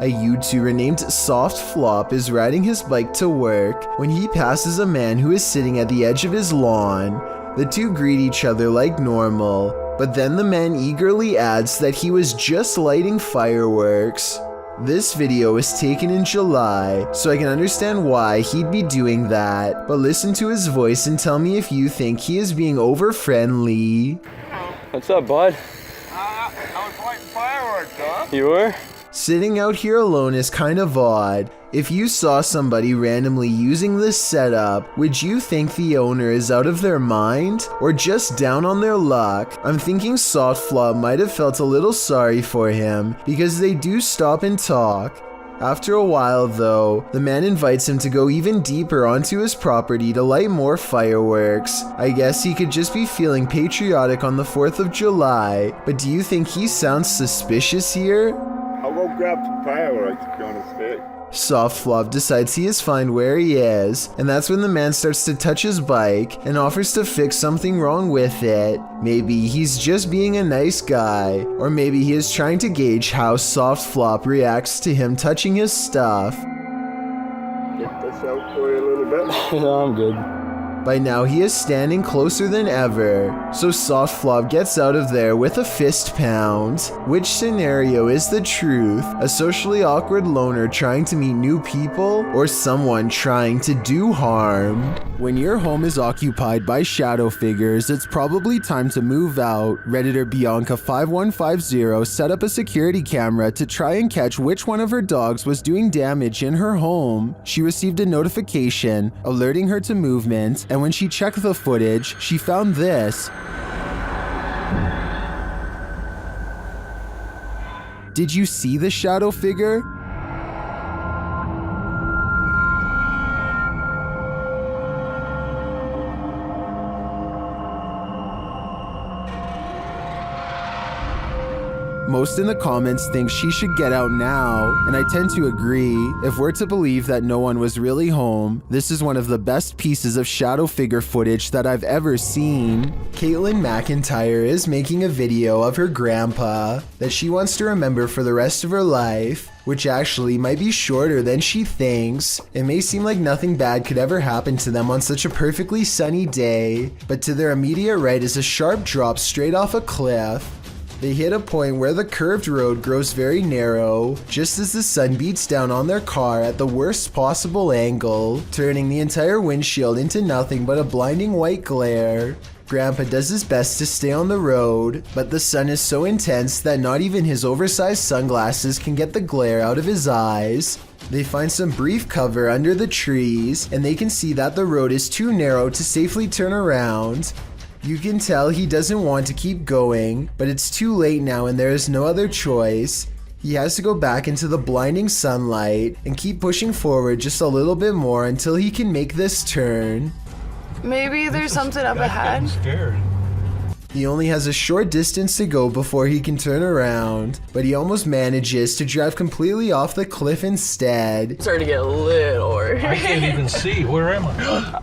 A YouTuber named Soft Flop is riding his bike to work when he passes a man who is sitting at the edge of his lawn. The two greet each other like normal, but then the man eagerly adds that he was just lighting fireworks. This video was taken in July, so I can understand why he'd be doing that, but listen to his voice and tell me if you think he is being over-friendly. What's up, bud? I was lighting fireworks, huh? You were? Sitting out here alone is kind of odd. If you saw somebody randomly using this setup, would you think the owner is out of their mind or just down on their luck? I'm thinking Soft Flop might have felt a little sorry for him because they do stop and talk. After a while though, the man invites him to go even deeper onto his property to light more fireworks. I guess he could just be feeling patriotic on the 4th of July, but do you think he sounds suspicious here? I'll go grab some fireworks if you want to stay. Soft Flop decides he is fine where he is, and that's when the man starts to touch his bike and offers to fix something wrong with it. Maybe he's just being a nice guy, or maybe he is trying to gauge how Soft Flop reacts to him touching his stuff. Get this out for you a little bit. No, I'm good. By now he is standing closer than ever, so Soft Flop gets out of there with a fist pound. Which scenario is the truth? A socially awkward loner trying to meet new people, or someone trying to do harm? When your home is occupied by shadow figures, it's probably time to move out. Redditor Bianca5150 set up a security camera to try and catch which one of her dogs was doing damage in her home. She received a notification alerting her to movement, and when she checked the footage, she found this. Did you see the shadow figure? Most in the comments think she should get out now, and I tend to agree. If we're to believe that no one was really home, this is one of the best pieces of shadow figure footage that I've ever seen. Caitlin McIntyre is making a video of her grandpa that she wants to remember for the rest of her life, which actually might be shorter than she thinks. It may seem like nothing bad could ever happen to them on such a perfectly sunny day, but to their immediate right is a sharp drop straight off a cliff. They hit a point where the curved road grows very narrow, just as the sun beats down on their car at the worst possible angle, turning the entire windshield into nothing but a blinding white glare. Grandpa does his best to stay on the road, but the sun is so intense that not even his oversized sunglasses can get the glare out of his eyes. They find some brief cover under the trees, and they can see that the road is too narrow to safely turn around. You can tell he doesn't want to keep going, but it's too late now and there is no other choice. He has to go back into the blinding sunlight and keep pushing forward just a little bit more until he can make this turn. Maybe there's something up ahead. I'm scared. He only has a short distance to go before he can turn around, but he almost manages to drive completely off the cliff instead. It's starting to get a little worried. I can't even see. Where am I?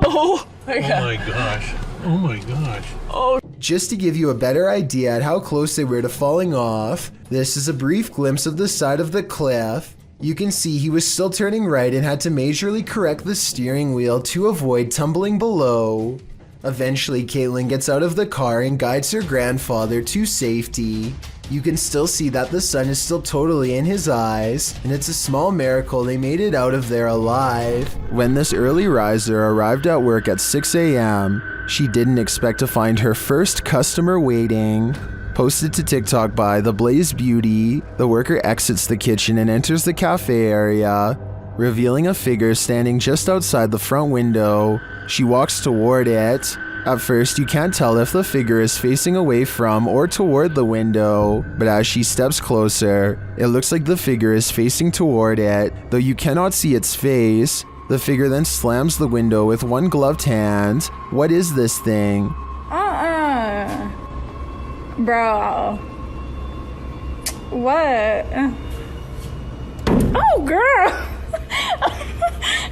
Oh my god. Oh my gosh. Oh my gosh. Oh. Just to give you a better idea at how close they were to falling off, this is a brief glimpse of the side of the cliff. You can see he was still turning right and had to majorly correct the steering wheel to avoid tumbling below. Eventually, Caitlin gets out of the car and guides her grandfather to safety. You can still see that the sun is still totally in his eyes, and it's a small miracle they made it out of there alive. When this early riser arrived at work at 6 a.m., she didn't expect to find her first customer waiting. Posted to TikTok by The Blaze Beauty, the worker exits the kitchen and enters the cafe area, revealing a figure standing just outside the front window. She walks toward it. At first, you can't tell if the figure is facing away from or toward the window, but as she steps closer, it looks like the figure is facing toward it, though you cannot see its face. The figure then slams the window with one gloved hand. What is this thing? Bro. What? Oh, girl.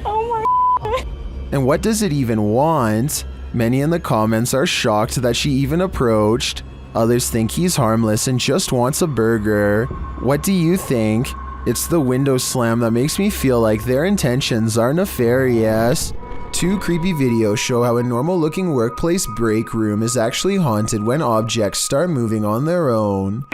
Oh my. And what does it even want? Many in the comments are shocked that she even approached. Others think he's harmless and just wants a burger. What do you think? It's the window slam that makes me feel like their intentions are nefarious. Two creepy videos show how a normal looking workplace break room is actually haunted when objects start moving on their own.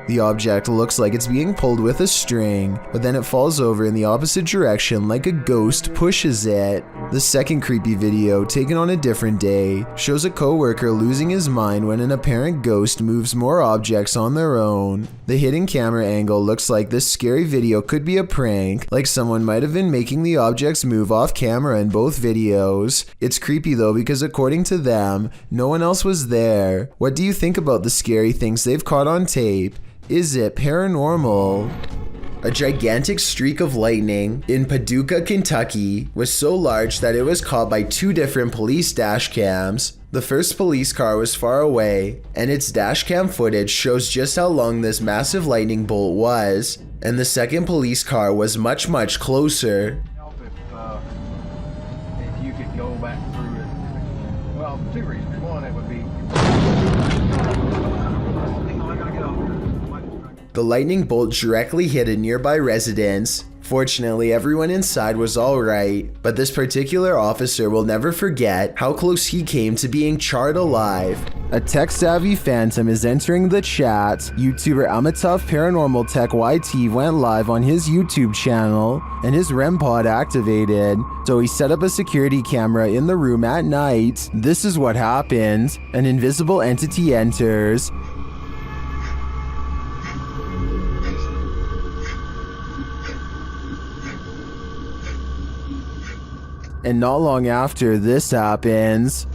The object looks like it's being pulled with a string, but then it falls over in the opposite direction like a ghost pushes it. The second creepy video, taken on a different day, shows a co-worker losing his mind when an apparent ghost moves more objects on their own. The hidden camera angle looks like this scary video could be a prank, like someone might have been making the objects move off camera in both videos. It's creepy though because according to them, no one else was there. What do you think about the scary things they've caught on tape? Is it paranormal? A gigantic streak of lightning in Paducah, Kentucky was so large that it was caught by two different police dash cams. The first police car was far away, and its dash cam footage shows just how long this massive lightning bolt was, and the second police car was much closer. If you could go back through it, well, two reasons. One, it would be... The lightning bolt directly hit a nearby residence. Fortunately, everyone inside was alright, but this particular officer will never forget how close he came to being charred alive. A tech-savvy phantom is entering the chat. YouTuber Amitav Paranormal Tech YT went live on his YouTube channel, and his REM pod activated, so he set up a security camera in the room at night. This is what happened. An invisible entity enters. And not long after this happens,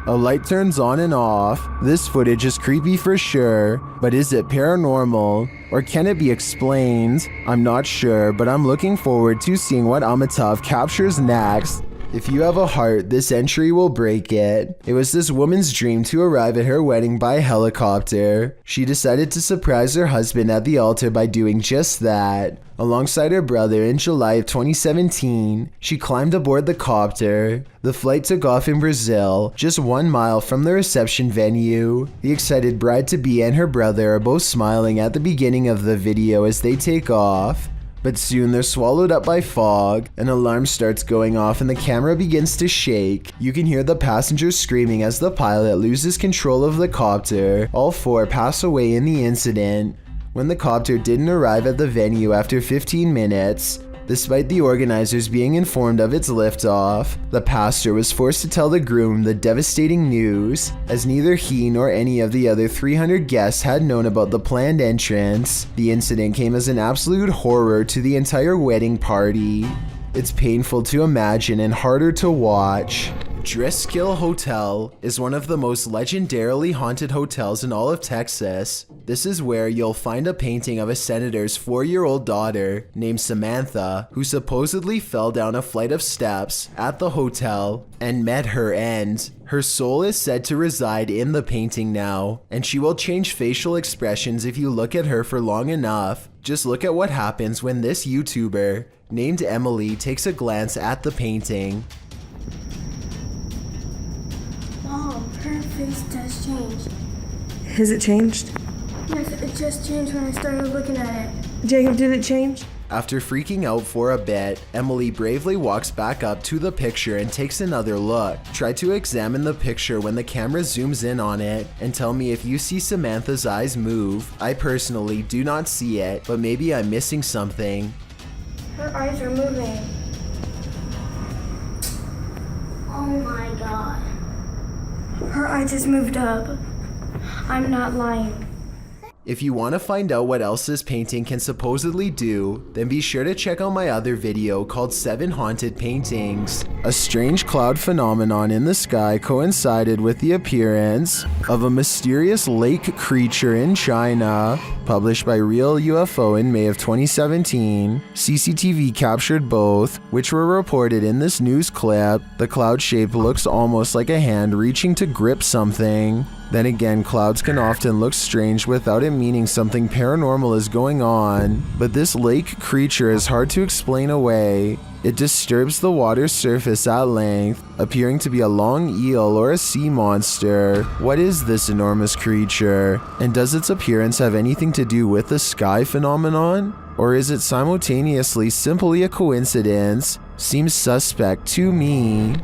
a light turns on and off. This footage is creepy for sure, but is it paranormal? Or can it be explained? I'm not sure, but I'm looking forward to seeing what Amitav captures next. If you have a heart, this entry will break it. It was this woman's dream to arrive at her wedding by helicopter. She decided to surprise her husband at the altar by doing just that. Alongside her brother in July of 2017, she climbed aboard the copter. The flight took off in Brazil, just 1 mile from the reception venue. The excited bride-to-be and her brother are both smiling at the beginning of the video as they take off. But soon they're swallowed up by fog, an alarm starts going off and the camera begins to shake. You can hear the passengers screaming as the pilot loses control of the copter. All four pass away in the incident. When the copter didn't arrive at the venue after 15 minutes, despite the organizers being informed of its liftoff, the pastor was forced to tell the groom the devastating news, as neither he nor any of the other 300 guests had known about the planned entrance. The incident came as an absolute horror to the entire wedding party. It's painful to imagine and harder to watch. Driskill Hotel is one of the most legendarily haunted hotels in all of Texas. This is where you'll find a painting of a senator's 4-year-old daughter named Samantha, who supposedly fell down a flight of steps at the hotel and met her end. Her soul is said to reside in the painting now, and she will change facial expressions if you look at her for long enough. Just look at what happens when this YouTuber named Emily takes a glance at the painting. Mom, her face does change. Has it changed? Yes, it just changed when I started looking at it. Jacob, did it change? After freaking out for a bit, Emily bravely walks back up to the picture and takes another look. Try to examine the picture when the camera zooms in on it and tell me if you see Samantha's eyes move. I personally do not see it, but maybe I'm missing something. Her eyes are moving. Oh my god. Her eye just moved up. I'm not lying. If you want to find out what else this painting can supposedly do, then be sure to check out my other video called 7 Haunted Paintings. A strange cloud phenomenon in the sky coincided with the appearance of a mysterious lake creature in China, published by Real UFO in May of 2017. CCTV captured both, which were reported in this news clip. The cloud shape looks almost like a hand reaching to grip something. Then again, clouds can often look strange without it meaning something paranormal is going on, but this lake creature is hard to explain away. It disturbs the water's surface at length, appearing to be a long eel or a sea monster. What is this enormous creature? And does its appearance have anything to do with the sky phenomenon? Or is it simultaneously simply a coincidence? Seems suspect to me.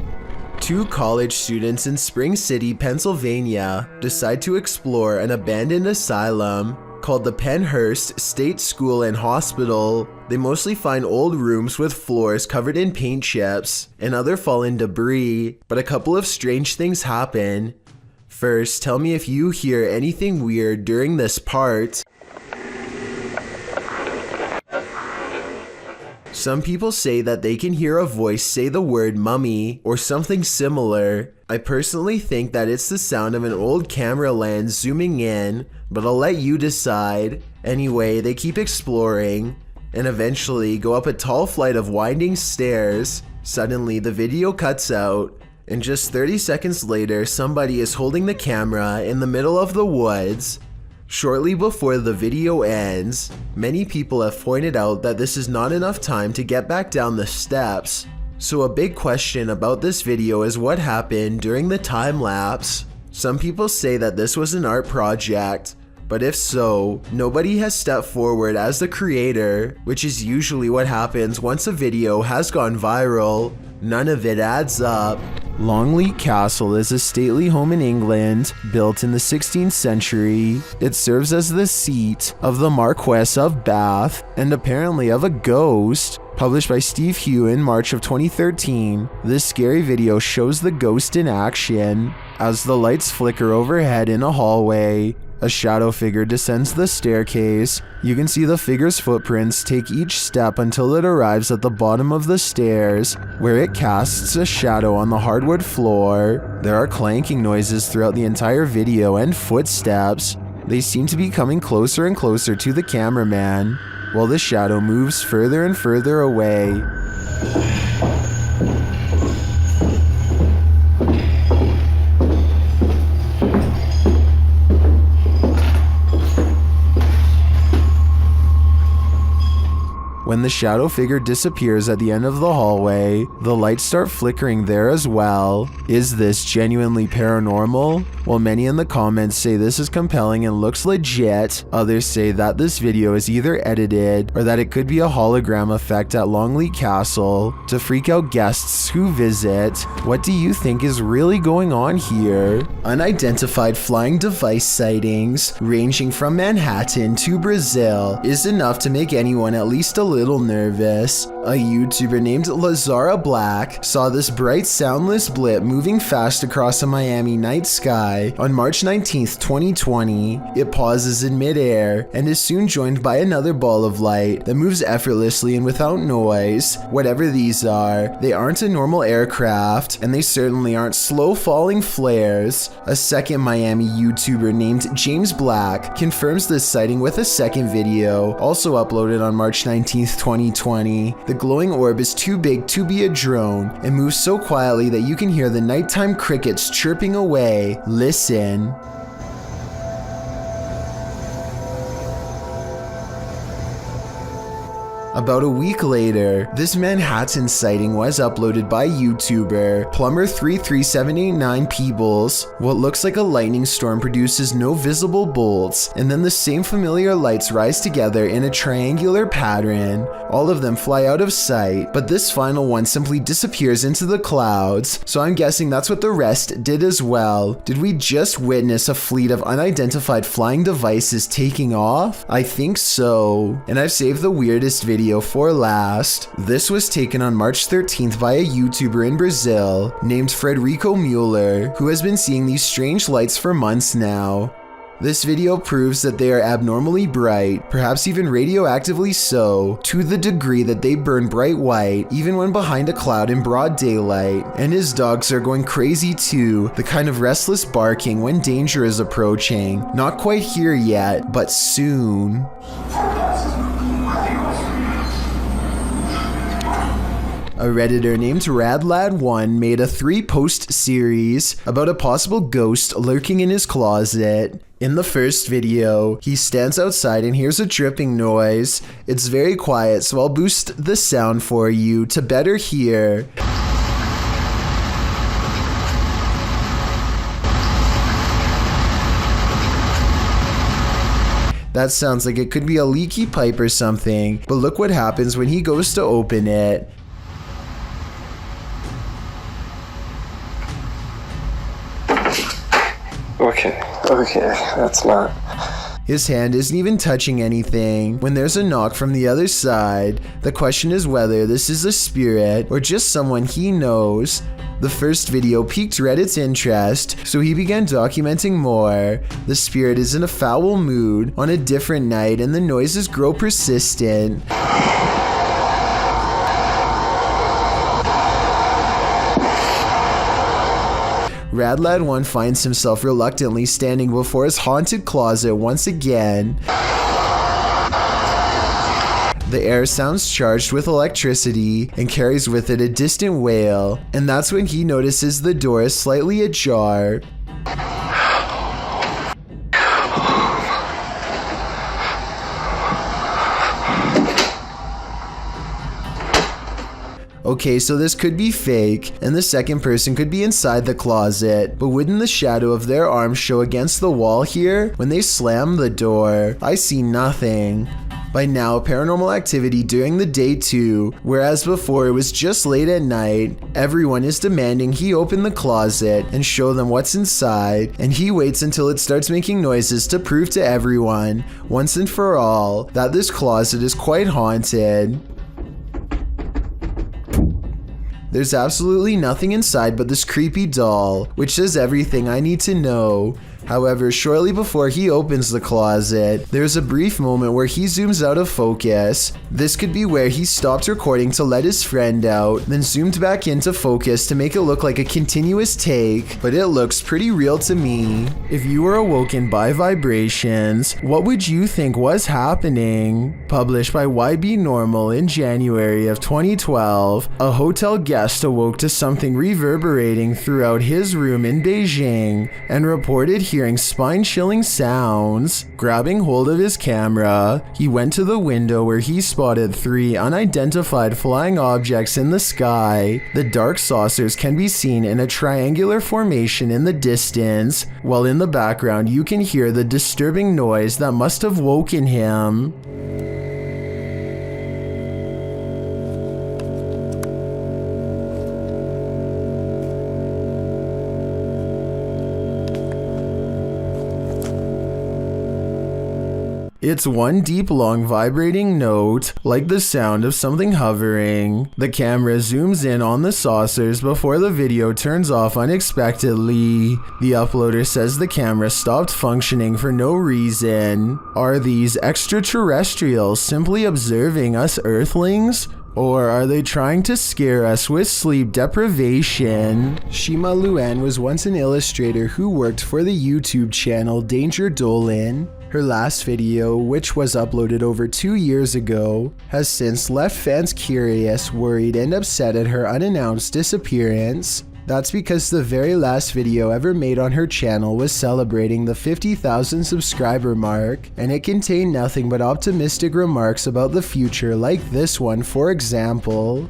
2 college students in Spring City, Pennsylvania decide to explore an abandoned asylum called the Pennhurst State School and Hospital. They mostly find old rooms with floors covered in paint chips and other fallen debris, but a couple of strange things happen. First, tell me if you hear anything weird during this part. Some people say that they can hear a voice say the word mummy or something similar. I personally think that it's the sound of an old camera lens zooming in, but I'll let you decide. Anyway, they keep exploring and eventually go up a tall flight of winding stairs. Suddenly, the video cuts out, and just 30 seconds later, somebody is holding the camera in the middle of the woods. Shortly before the video ends, many people have pointed out that this is not enough time to get back down the steps. So a big question about this video is what happened during the time lapse. Some people say that this was an art project, but if so, nobody has stepped forward as the creator, which is usually what happens once a video has gone viral. None of it adds up. Longleat Castle is a stately home in England, built in the 16th century. It serves as the seat of the Marquess of Bath, and apparently of a ghost. Published by Steve Hugh in March of 2013, this scary video shows the ghost in action. As the lights flicker overhead in a hallway, a shadow figure descends the staircase. You can see the figure's footprints take each step until it arrives at the bottom of the stairs, where it casts a shadow on the hardwood floor. There are clanking noises throughout the entire video and footsteps. They seem to be coming closer and closer to the cameraman, while the shadow moves further and further away. When the shadow figure disappears at the end of the hallway, the lights start flickering there as well. Is this genuinely paranormal? While many in the comments say this is compelling and looks legit, others say that this video is either edited or that it could be a hologram effect at Longleat Castle to freak out guests who visit. What do you think is really going on here? Unidentified flying device sightings, ranging from Manhattan to Brazil, is enough to make anyone at least a little little nervous. A YouTuber named Lazara Black saw this bright soundless blip moving fast across a Miami night sky on March 19th, 2020. It pauses in midair and is soon joined by another ball of light that moves effortlessly and without noise. Whatever these are, they aren't a normal aircraft, and they certainly aren't slow falling flares. A second Miami YouTuber named James Black confirms this sighting with a second video, also uploaded on March 19th, 2020. The glowing orb is too big to be a drone and moves so quietly that you can hear the nighttime crickets chirping away. Listen. About a week later, this Manhattan sighting was uploaded by YouTuber Plumber33789 Peebles. What looks like a lightning storm produces no visible bolts, and then the same familiar lights rise together in a triangular pattern. All of them fly out of sight, but this final one simply disappears into the clouds, so I'm guessing that's what the rest did as well. Did we just witness a fleet of unidentified flying devices taking off? I think so. And I've saved the weirdest video for last. This was taken on March 13th by a YouTuber in Brazil named Frederico Mueller, who has been seeing these strange lights for months now. This video proves that they are abnormally bright, perhaps even radioactively so, to the degree that they burn bright white even when behind a cloud in broad daylight. And his dogs are going crazy too, the kind of restless barking when danger is approaching. Not quite here yet, but soon. A Redditor named Radlad1 made a 3-post series about a possible ghost lurking in his closet. In the first video, he stands outside and hears a dripping noise. It's very quiet, so I'll boost the sound for you to better hear. That sounds like it could be a leaky pipe or something, but look what happens when he goes to open it. Okay, that's not... His hand isn't even touching anything when there's a knock from the other side. The question is whether this is a spirit or just someone he knows. The first video piqued Reddit's interest, so he began documenting more. The spirit is in a foul mood on a different night and the noises grow persistent. Radlad1 finds himself reluctantly standing before his haunted closet once again. The air sounds charged with electricity and carries with it a distant wail, and that's when he notices the door is slightly ajar. Okay, so this could be fake, and the second person could be inside the closet, but wouldn't the shadow of their arm show against the wall here when they slam the door? I see nothing. By now, paranormal activity during the day too, whereas before it was just late at night. Everyone is demanding he open the closet and show them what's inside, and he waits until it starts making noises to prove to everyone, once and for all, that this closet is quite haunted. There's absolutely nothing inside but this creepy doll, which says everything I need to know. However, shortly before he opens the closet, there's a brief moment where he zooms out of focus. This could be where he stopped recording to let his friend out, then zoomed back into focus to make it look like a continuous take, but it looks pretty real to me. If you were awoken by vibrations, what would you think was happening? Published by YB Normal in January of 2012, a hotel guest awoke to something reverberating throughout his room in Beijing and reported hearing spine-chilling sounds. Grabbing hold of his camera, he went to the window where he spotted 3 unidentified flying objects in the sky. The dark saucers can be seen in a triangular formation in the distance, while in the background you can hear the disturbing noise that must have woken him. It's one deep, long, vibrating note, like the sound of something hovering. The camera zooms in on the saucers before the video turns off unexpectedly. The uploader says the camera stopped functioning for no reason. Are these extraterrestrials simply observing us Earthlings? Or are they trying to scare us with sleep deprivation? Shima Luan was once an illustrator who worked for the YouTube channel Danger Dolan. Her last video, which was uploaded over 2 years ago, has since left fans curious, worried, and upset at her unannounced disappearance. That's because the very last video ever made on her channel was celebrating the 50,000 subscriber mark, and it contained nothing but optimistic remarks about the future, like this one, for example.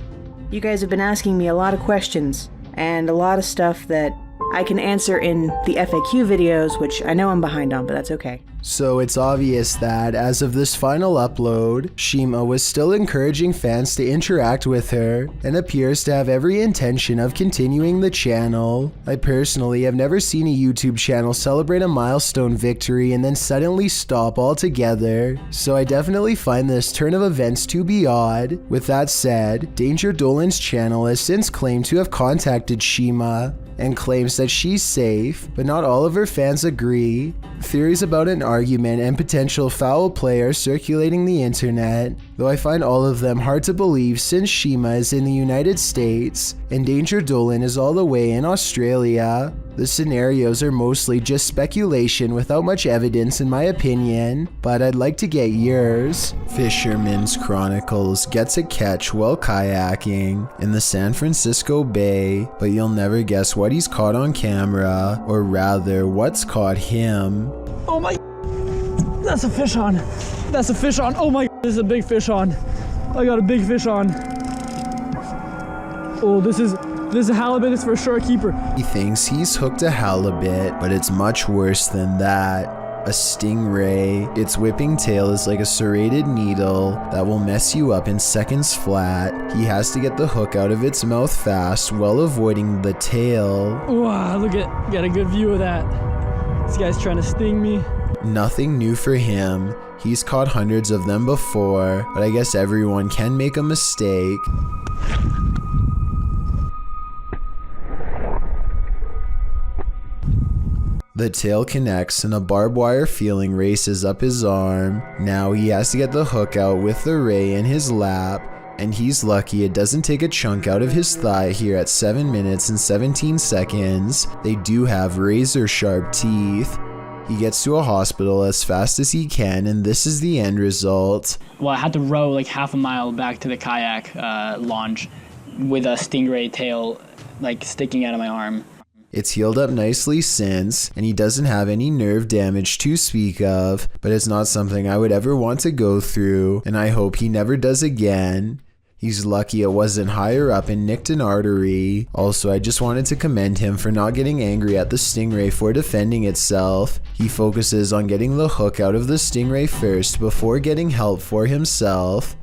You guys have been asking me a lot of questions, and a lot of stuff that I can answer in the FAQ videos, which I know I'm behind on, but that's okay. So it's obvious that, as of this final upload, Shima was still encouraging fans to interact with her, and appears to have every intention of continuing the channel. I personally have never seen a YouTube channel celebrate a milestone victory and then suddenly stop altogether, so I definitely find this turn of events to be odd. With that said, Danger Dolan's channel has since claimed to have contacted Shima, and claims that she's safe, but not all of her fans agree. Theories about an argument and potential foul play are circulating the internet, though I find all of them hard to believe since Shima is in the United States and Danger Dolan is all the way in Australia. The scenarios are mostly just speculation without much evidence in my opinion, but I'd like to get yours. Fisherman's Chronicles gets a catch while kayaking in the San Francisco Bay, but you'll never guess what he's caught on camera, or rather, what's caught him. Oh my, that's a fish on. That's a fish on. Oh my, this is a big fish on. I got a big fish on. Oh, this is a halibut. It's for sure a keeper. He thinks he's hooked a halibut, but it's much worse than that. A stingray. Its whipping tail is like a serrated needle that will mess you up in seconds flat. He has to get the hook out of its mouth fast while avoiding the tail. Wow, look at, got a good view of that. This guy's trying to sting me. Nothing new for him. He's caught hundreds of them before, but I guess everyone can make a mistake. The tail connects and a barbed wire feeling races up his arm. Now he has to get the hook out with the ray in his lap, and he's lucky it doesn't take a chunk out of his thigh here at 7 minutes and 17 seconds. They do have razor sharp teeth. He gets to a hospital as fast as he can, and this is the end result. Well, I had to row like half a mile back to the kayak launch with a stingray tail like sticking out of my arm. It's healed up nicely since, and he doesn't have any nerve damage to speak of, but it's not something I would ever want to go through, and I hope he never does again. He's lucky it wasn't higher up and nicked an artery. Also, I just wanted to commend him for not getting angry at the stingray for defending itself. He focuses on getting the hook out of the stingray first before getting help for himself.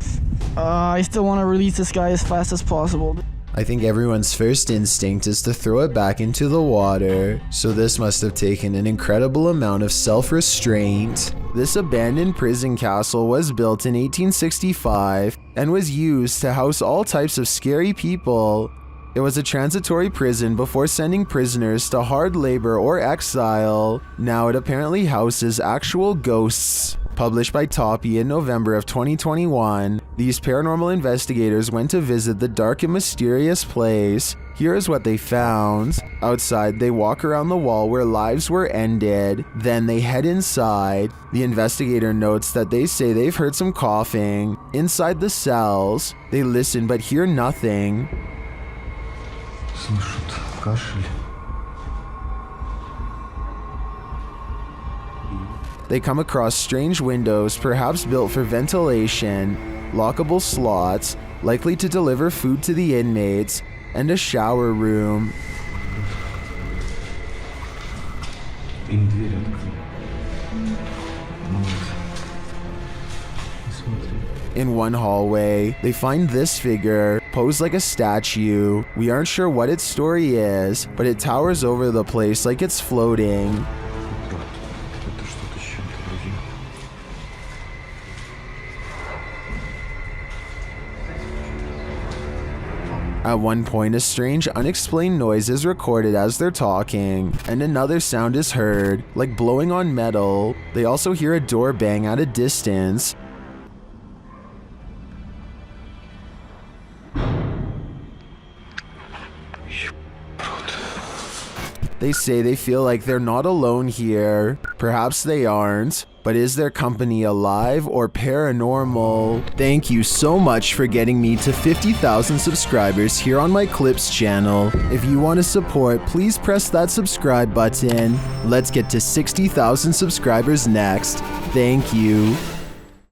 I still want to release this guy as fast as possible. I think everyone's first instinct is to throw it back into the water, so this must have taken an incredible amount of self-restraint. This abandoned prison castle was built in 1865 and was used to house all types of scary people. It was a transitory prison before sending prisoners to hard labor or exile. Now it apparently houses actual ghosts. Published by Toppy in November of 2021, these paranormal investigators went to visit the dark and mysterious place. Here is what they found. Outside, they walk around the wall where lives were ended. Then they head inside. The investigator notes that they say they've heard some coughing. Inside the cells, they listen but hear nothing. They come across strange windows, perhaps built for ventilation, lockable slots, likely to deliver food to the inmates, and a shower room. In one hallway, they find this figure, posed like a statue. We aren't sure what its story is, but it towers over the place like it's floating. At one point, a strange, unexplained noise is recorded as they're talking, and another sound is heard, like blowing on metal. They also hear a door bang at a distance. They say they feel like they're not alone here. Perhaps they aren't, but is their company alive or paranormal? Thank you so much for getting me to 50,000 subscribers here on my Clips channel. If you want to support, please press that subscribe button. Let's get to 60,000 subscribers next. Thank you.